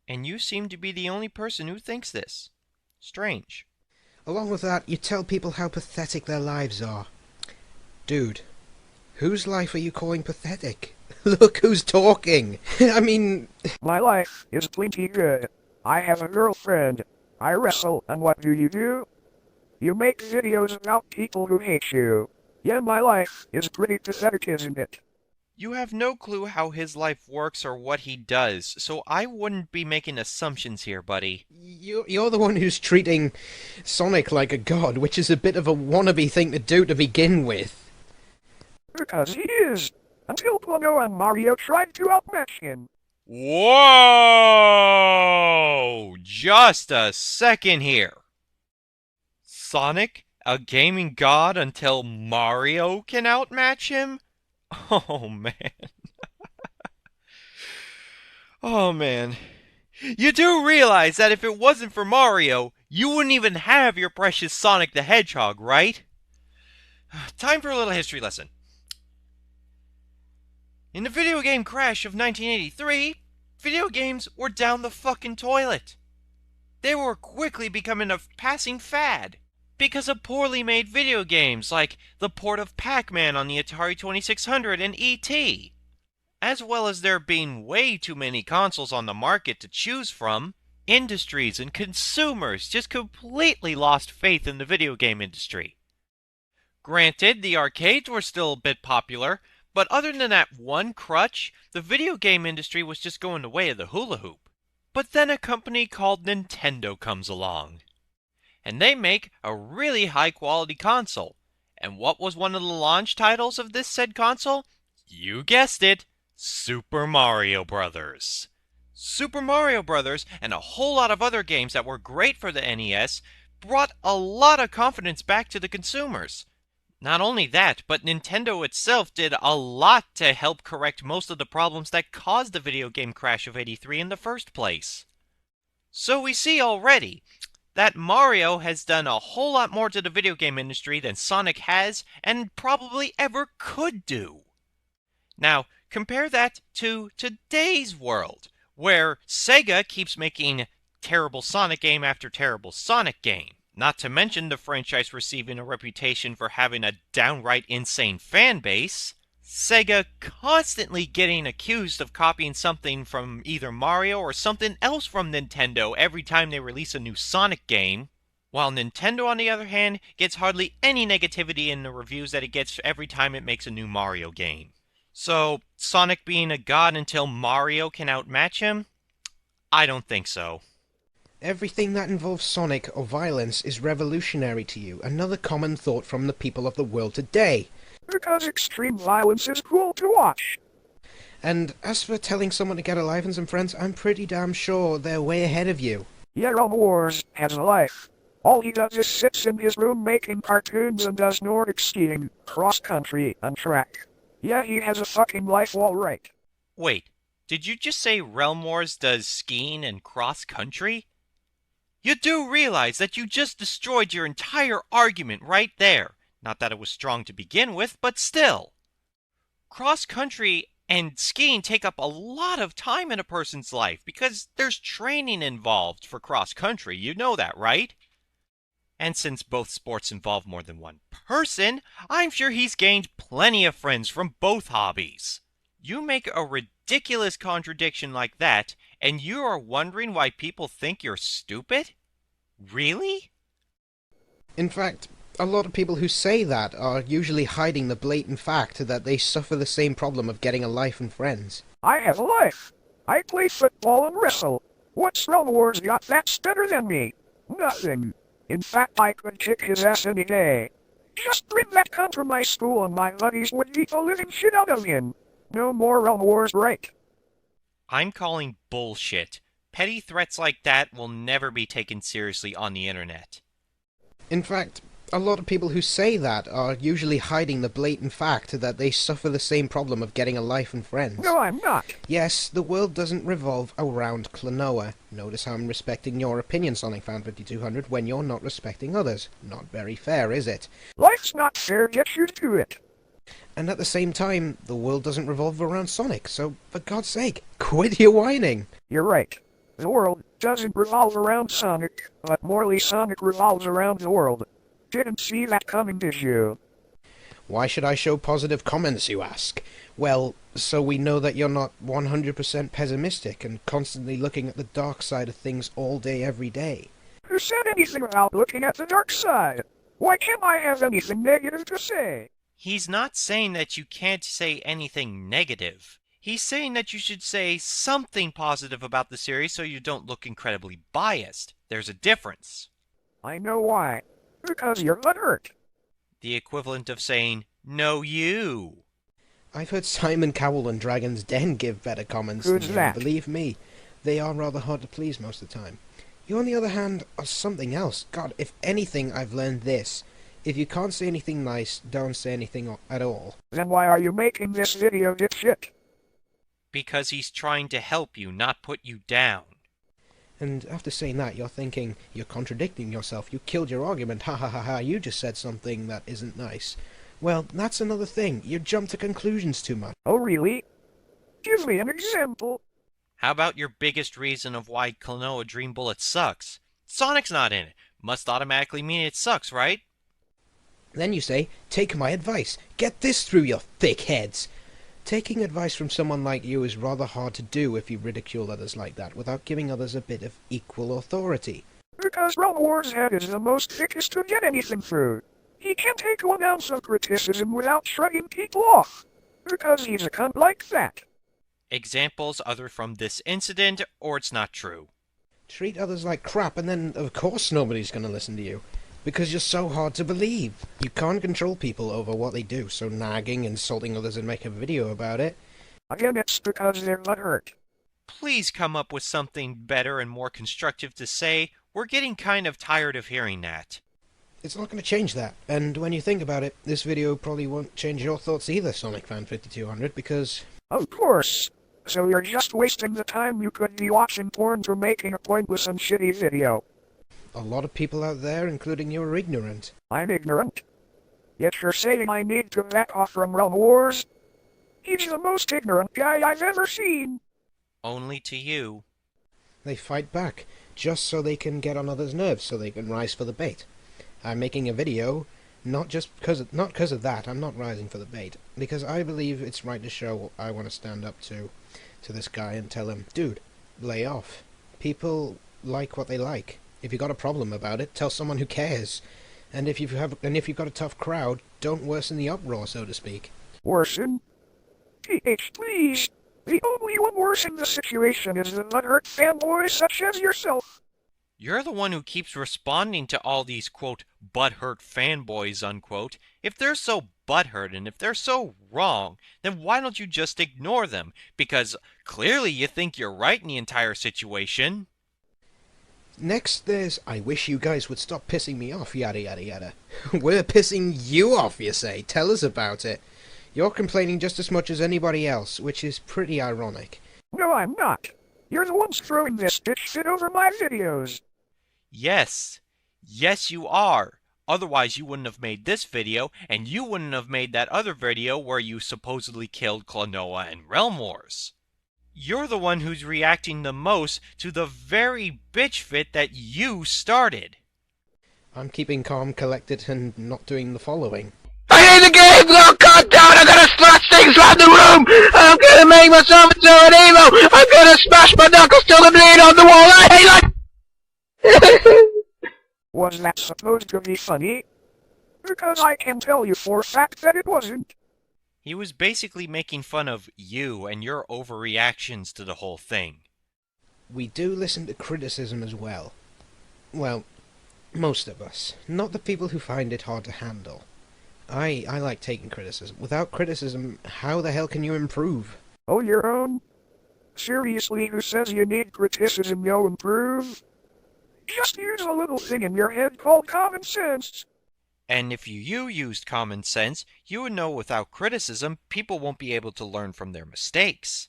Speaker 1: And you seem to be the only person who thinks this. Strange.
Speaker 5: Along with that, you tell people how pathetic their lives are. Dude, whose life are you calling pathetic? Look who's talking! I mean...
Speaker 2: My life is plenty good. I have a girlfriend. I wrestle, and what do? You make videos about people who hate you. Yeah, my life is pretty pathetic, isn't it?
Speaker 1: You have no clue how his life works or what he does, so I wouldn't be making assumptions here, buddy.
Speaker 5: You're the one who's treating Sonic like a god, which is a bit of a wannabe thing to do to begin with.
Speaker 2: Because he is. Until Klonoa and Mario tried to outmatch him.
Speaker 1: Whoa! Just a second here. Sonic, a gaming god until Mario can outmatch him? Oh, man. Oh, man. You do realize that if it wasn't for Mario, you wouldn't even have your precious Sonic the Hedgehog, right? Time for a little history lesson. In the video game crash of 1983, video games were down the fucking toilet. They were quickly becoming a passing fad because of poorly made video games like the port of Pac-Man on the Atari 2600 and E.T. As well as there being way too many consoles on the market to choose from, industries and consumers just completely lost faith in the video game industry. Granted, the arcades were still a bit popular, but other than that one crutch, the video game industry was just going the way of the hula hoop. But then a company called Nintendo comes along, and they make a really high-quality console. And what was one of the launch titles of this said console? You guessed it, Super Mario Bros. Super Mario Bros. And a whole lot of other games that were great for the NES brought a lot of confidence back to the consumers. Not only that, but Nintendo itself did a lot to help correct most of the problems that caused the video game crash of '83 in the first place. So we see already that Mario has done a whole lot more to the video game industry than Sonic has and probably ever could do. Now, compare that to today's world, where Sega keeps making terrible Sonic game after terrible Sonic game. Not to mention the franchise receiving a reputation for having a downright insane fan base. Sega constantly getting accused of copying something from either Mario or something else from Nintendo every time they release a new Sonic game. While Nintendo, on the other hand, gets hardly any negativity in the reviews that it gets every time it makes a new Mario game. So, Sonic being a god until Mario can outmatch him? I don't think so.
Speaker 5: Everything that involves Sonic or violence is revolutionary to you. Another common thought from the people of the world today.
Speaker 2: Because extreme violence is cool to watch.
Speaker 5: And as for telling someone to get a life and some friends, I'm pretty damn sure they're way ahead of you.
Speaker 2: Yeah, Realm Wars has a life. All he does is sits in his room making cartoons and does Nordic skiing, cross-country, and track. Yeah, he has a fucking life alright.
Speaker 1: Wait, did you just say Realm Wars does skiing and cross-country? You do realize that you just destroyed your entire argument right there. Not that it was strong to begin with, but still. Cross-country and skiing take up a lot of time in a person's life because there's training involved for cross-country. You know that, right? And since both sports involve more than one person, I'm sure he's gained plenty of friends from both hobbies. You make a ridiculous contradiction like that, and you are wondering why people think you're stupid? Really?
Speaker 5: In fact, a lot of people who say that are usually hiding the blatant fact that they suffer the same problem of getting a life and friends.
Speaker 2: I have a life. I play football and wrestle. What's Realm Wars got that's better than me? Nothing. In fact, I could kick his ass any day. Just bring that cunt from my school and my buddies would beat the living shit out of him. No more Realm Wars, right?
Speaker 1: I'm calling bullshit. Petty threats like that will never be taken seriously on the internet.
Speaker 5: In fact, a lot of people who say that are usually hiding the blatant fact that they suffer the same problem of getting a life and friends.
Speaker 2: No, I'm not.
Speaker 5: Yes, the world doesn't revolve around Klonoa. Notice how I'm respecting your opinion, Sonicfan5200, when you're not respecting others. Not very fair, is it?
Speaker 2: Life's not fair, get used to it.
Speaker 5: And at the same time, the world doesn't revolve around Sonic, so for God's sake, quit your whining.
Speaker 2: You're right. The world doesn't revolve around Sonic, but morely Sonic revolves around the world. Didn't see that coming, did you?
Speaker 5: Why should I show positive comments, you ask? Well, so we know that you're not 100% pessimistic and constantly looking at the dark side of things all day, every day.
Speaker 2: Who said anything about looking at the dark side? Why can't I have anything negative to say?
Speaker 1: He's not saying that you can't say anything negative. He's saying that you should say something positive about the series so you don't look incredibly biased. There's a difference.
Speaker 2: I know why. Because you're butthurt.
Speaker 1: The equivalent of saying, no you.
Speaker 5: I've heard Simon Cowell and Dragon's Den give better comments
Speaker 2: Who's
Speaker 5: than you,
Speaker 2: that?
Speaker 5: and believe me, they are rather hard to please most of the time. You, on the other hand, are something else. God, if anything, I've learned this. If you can't say anything nice, don't say anything at all.
Speaker 2: Then why are you making this video, dipshit?
Speaker 1: Because he's trying to help you, not put you down.
Speaker 5: And after saying that, you're thinking, you're contradicting yourself, you killed your argument, ha ha ha ha, you just said something that isn't nice. Well, that's another thing, you jump to conclusions too much.
Speaker 2: Oh, really? Give me an example.
Speaker 1: How about your biggest reason of why Klonoa Dream Bullet sucks? Sonic's not in it. Must automatically mean it sucks, right?
Speaker 5: Then you say, take my advice, get this through your thick heads. Taking advice from someone like you is rather hard to do if you ridicule others like that without giving others a bit of equal authority.
Speaker 2: Because Realm Wars' head is the most thickest to get anything through. He can't take 1 ounce of criticism without shrugging people off. Because he's a cunt like that.
Speaker 1: Examples other from this incident, or it's not true.
Speaker 5: Treat others like crap, and then of course nobody's going to listen to you. Because you're so hard to believe. You can't control people over what they do, so nagging, insulting others and make a video about it.
Speaker 2: Again, it's because they're butthurt.
Speaker 1: Please come up with something better and more constructive to say. We're getting kind of tired of hearing that.
Speaker 5: It's not going to change that, and when you think about it, this video probably won't change your thoughts either, Sonicfan5200, because...
Speaker 2: Of course. So you're just wasting the time you could be watching porn for making a pointless and shitty video.
Speaker 5: a lot of people out there, including you, are ignorant.
Speaker 2: I'm ignorant. Yet you're saying I need to back off from Realm Wars? He's the most ignorant guy I've ever seen.
Speaker 1: Only to you.
Speaker 5: They fight back, just so they can get on others' nerves, so they can rise for the bait. I'm making a video, not because of that. I'm not rising for the bait, because I believe it's right to show I want to stand up to this guy and tell him, dude, lay off. People like what they like. If you've got a problem about it, tell someone who cares. And if you've got a tough crowd, don't worsen the uproar, so to speak.
Speaker 2: Worsen? PH, please. The only one worsening the situation is the butthurt fanboys such as yourself.
Speaker 1: You're the one who keeps responding to all these, quote, butthurt fanboys, unquote. If they're so butthurt and if they're so wrong, then why don't you just ignore them? Because clearly you think you're right in the entire situation.
Speaker 5: Next, there's, I wish you guys would stop pissing me off, yada yada yada. We're pissing you off, you say. Tell us about it. You're complaining just as much as anybody else, which is pretty ironic.
Speaker 2: No, I'm not. You're the ones throwing this bitch shit over my videos.
Speaker 1: Yes. Yes, you are. Otherwise, you wouldn't have made this video, and you wouldn't have made that other video where you supposedly killed Klonoa and Realm Wars. You're the one who's reacting the most to the very bitch fit that you started.
Speaker 5: I'm keeping calm, collected, and not doing the following.
Speaker 6: I hate the game! Go calm down! I'm gonna smash things around the room! I'm gonna make myself into an emo! I'm gonna smash my knuckles till they bleed on the wall! I hate life!
Speaker 2: Was that supposed to be funny? Because I can tell you for a fact that it wasn't.
Speaker 1: He was basically making fun of you and your overreactions to the whole thing.
Speaker 5: We do listen to criticism as well. Well, most of us. Not the people who find it hard to handle. I like taking criticism. Without criticism, how the hell can you improve?
Speaker 2: Oh, your own? Seriously, who says you need criticism, you'll improve? Just use a little thing in your head called common sense.
Speaker 1: And if you used common sense, you would know without criticism, people won't be able to learn from their mistakes.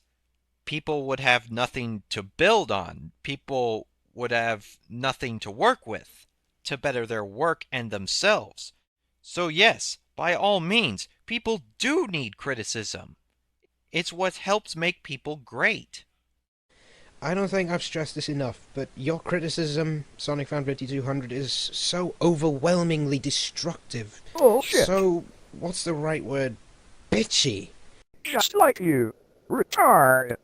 Speaker 1: People would have nothing to build on. People would have nothing to work with to better their work and themselves. So yes, by all means, people do need criticism. It's what helps make people great.
Speaker 5: I don't think I've stressed this enough, but your criticism, Sonicfan5200, is so overwhelmingly destructive.
Speaker 2: Oh, shit.
Speaker 5: So, what's the right word? Bitchy.
Speaker 2: Just like you. Retard.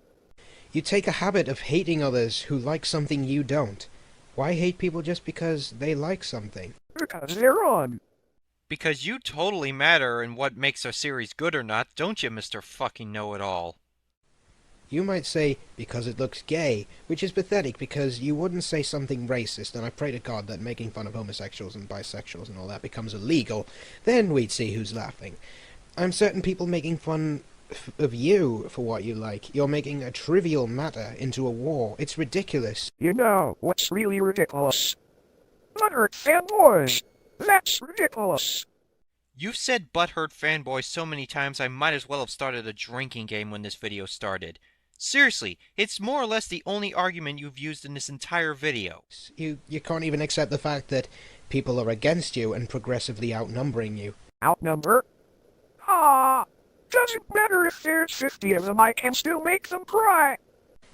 Speaker 5: You take a habit of hating others who like something you don't. Why hate people just because they like something?
Speaker 2: Because they're on.
Speaker 1: Because you totally matter in what makes a series good or not, don't you, Mr. Fucking Know-It-All?
Speaker 5: You might say, because it looks gay, which is pathetic because you wouldn't say something racist, and I pray to God that making fun of homosexuals and bisexuals and all that becomes illegal. Then we'd see who's laughing. I'm certain people making fun of you for what you like. You're making a trivial matter into a war. It's ridiculous.
Speaker 2: You know what's really ridiculous? Butthurt fanboys. That's ridiculous.
Speaker 1: You've said butthurt fanboy so many times I might as well have started a drinking game when this video started. Seriously, it's more or less the only argument you've used in this entire video.
Speaker 5: You can't even accept the fact that people are against you and progressively outnumbering you.
Speaker 2: Outnumber? Ah, doesn't matter if there's 50 of them, I can still make them cry.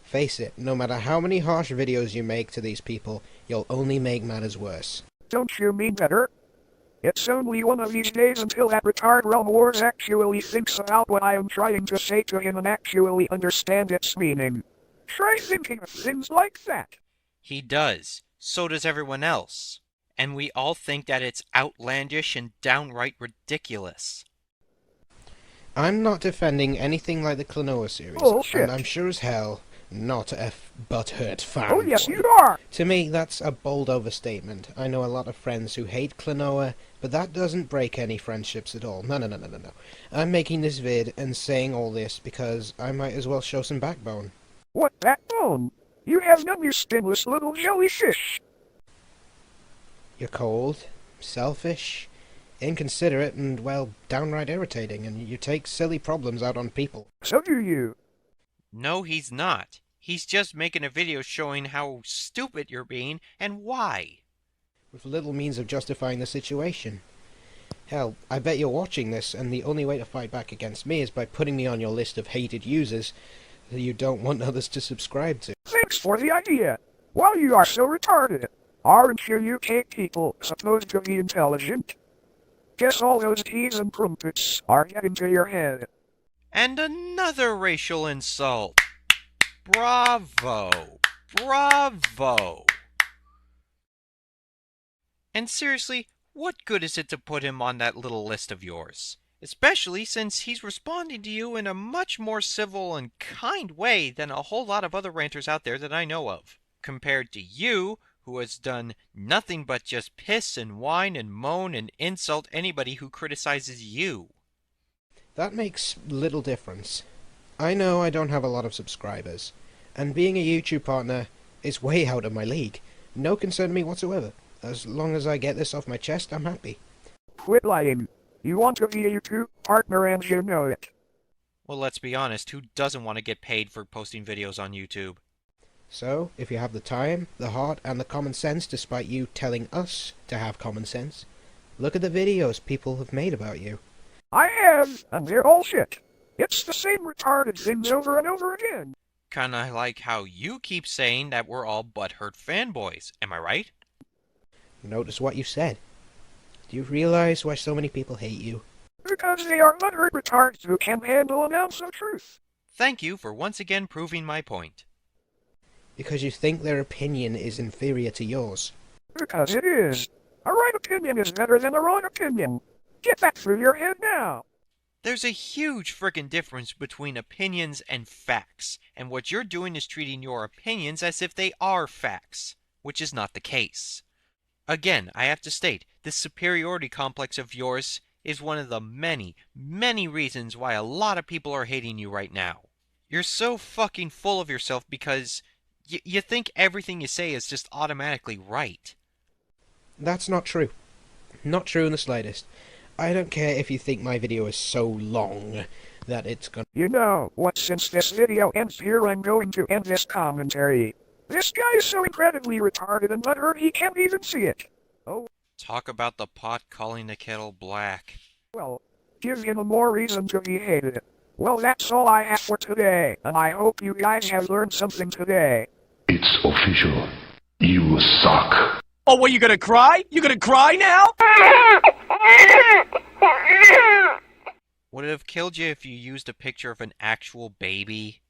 Speaker 5: Face it, no matter how many harsh videos you make to these people, you'll only make matters worse.
Speaker 2: Don't you mean better? It's only one of these days until that retard Realm Wars actually thinks about what I am trying to say to him and actually understand its meaning. Try thinking of things like that.
Speaker 1: He does. So does everyone else. And we all think that it's outlandish and downright ridiculous.
Speaker 5: I'm not defending anything like the Klonoa series,
Speaker 2: Bullshit.
Speaker 5: and I'm sure as hell not a butthurt fan.
Speaker 2: Oh, yes, you are.
Speaker 5: To me, that's a bold overstatement. I know a lot of friends who hate Klonoa, but that doesn't break any friendships at all. No. I'm making this vid and saying all this because I might as well show some backbone.
Speaker 2: What backbone? You have none, you skinless little jellyfish.
Speaker 5: You're cold, selfish, inconsiderate, and, well, downright irritating, and you take silly problems out on people.
Speaker 2: So do you.
Speaker 1: No, he's not. He's just making a video showing how stupid you're being and why.
Speaker 5: With little means of justifying the situation. Hell, I bet you're watching this, and the only way to fight back against me is by putting me on your list of hated users that you don't want others to subscribe to.
Speaker 2: Thanks for the idea. While you are so retarded, aren't you UK people supposed to be intelligent? Guess all those teas and crumpets are getting to your head.
Speaker 1: And another racial insult. Bravo. Bravo. And seriously, what good is it to put him on that little list of yours? Especially since he's responding to you in a much more civil and kind way than a whole lot of other ranters out there that I know of. Compared to you, who has done nothing but just piss and whine and moan and insult anybody who criticizes you.
Speaker 5: That makes little difference. I know I don't have a lot of subscribers, and being a YouTube partner is way out of my league. No concern to me whatsoever. As long as I get this off my chest, I'm happy.
Speaker 2: Quit lying. You want to be a YouTube partner and you know it.
Speaker 1: Well, let's be honest, who doesn't want to get paid for posting videos on YouTube?
Speaker 5: So, if you have the time, the heart, and the common sense, despite you telling us to have common sense, look at the videos people have made about you.
Speaker 2: I have, and they're all shit. It's the same retarded things over and over again.
Speaker 1: Kinda like how you keep saying that we're all butthurt fanboys, am I right?
Speaker 5: Notice what you said. Do you realize why so many people hate you?
Speaker 2: Because they are butthurt retards who can't handle an ounce of truth.
Speaker 1: Thank you for once again proving my point.
Speaker 5: Because you think their opinion is inferior to yours.
Speaker 2: Because it is. A right opinion is better than a wrong opinion. Get that through your head now.
Speaker 1: There's a huge frickin' difference between opinions and facts, and what you're doing is treating your opinions as if they are facts, which is not the case. Again, I have to state, this superiority complex of yours is one of the many, many reasons why a lot of people are hating you right now. You're so fucking full of yourself because you think everything you say is just automatically right.
Speaker 5: That's not true. Not true in the slightest. I don't care if you think my video is so long that it's gonna...
Speaker 2: You know what, since this video ends here, I'm going to end this commentary. This guy is so incredibly retarded and butthurt he can't even see it. Oh,
Speaker 1: Talk about the pot calling the kettle black.
Speaker 2: well, give him more reason to be hated. Well, that's all I have for today, and I hope you guys have learned something today.
Speaker 4: It's official. You suck.
Speaker 3: Oh, what, you gonna cry? You gonna cry now?
Speaker 1: Would it have killed you if you used a picture of an actual baby?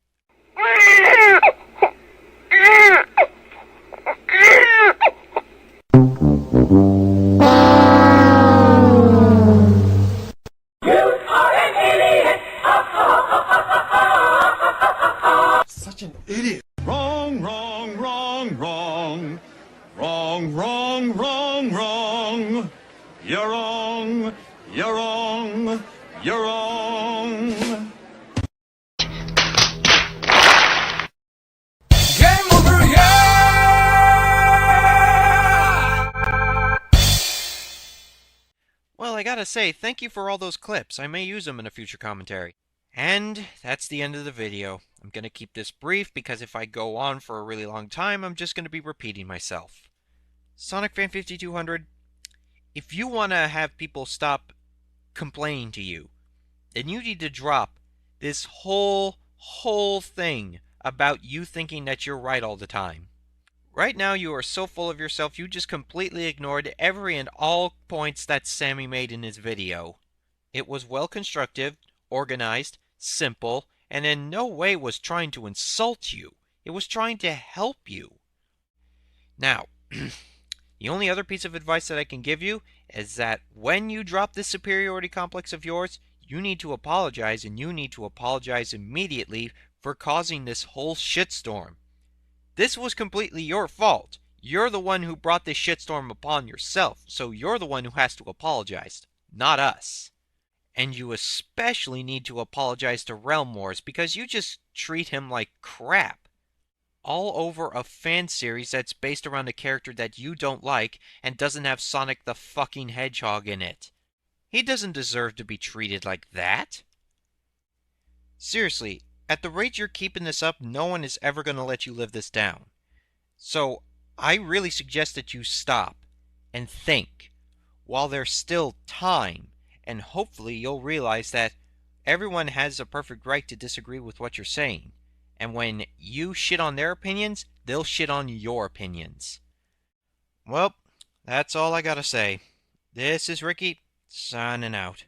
Speaker 4: Such an idiot.
Speaker 7: Wrong, wrong, wrong, wrong. Wrong, wrong, wrong, wrong. You're wrong, you're wrong, you're wrong. Game over, yeah!
Speaker 1: Well, I gotta say, thank you for all those clips. I may use them in a future commentary. And that's the end of the video. I'm gonna keep this brief because if I go on for a really long time, I'm just gonna be repeating myself. Sonicfan5200, if you wanna have people stop complaining to you, then you need to drop this whole thing about you thinking that you're right all the time. Right now you are so full of yourself you just completely ignored every and all points that Sammy made in his video. It was well constructed, organized, simple, and in no way was trying to insult you. It was trying to help you. Now, the only other piece of advice that I can give you is that when you drop this superiority complex of yours, You need to apologize, and you need to apologize immediately for causing this whole shitstorm. This was completely your fault. You're the one who brought this shitstorm upon yourself, so you're the one who has to apologize, not us. And you especially need to apologize to Realm Wars because you just treat him like crap. All over a fan series that's based around a character that you don't like and doesn't have Sonic the fucking Hedgehog in it. He doesn't deserve to be treated like that. Seriously, at the rate you're keeping this up, no one is ever going to let you live this down. So, I really suggest that you stop and think while there's still time, and hopefully you'll realize that everyone has a perfect right to disagree with what you're saying. And when you shit on their opinions, they'll shit on your opinions. Well, that's all I gotta say. This is Ricky, signing out.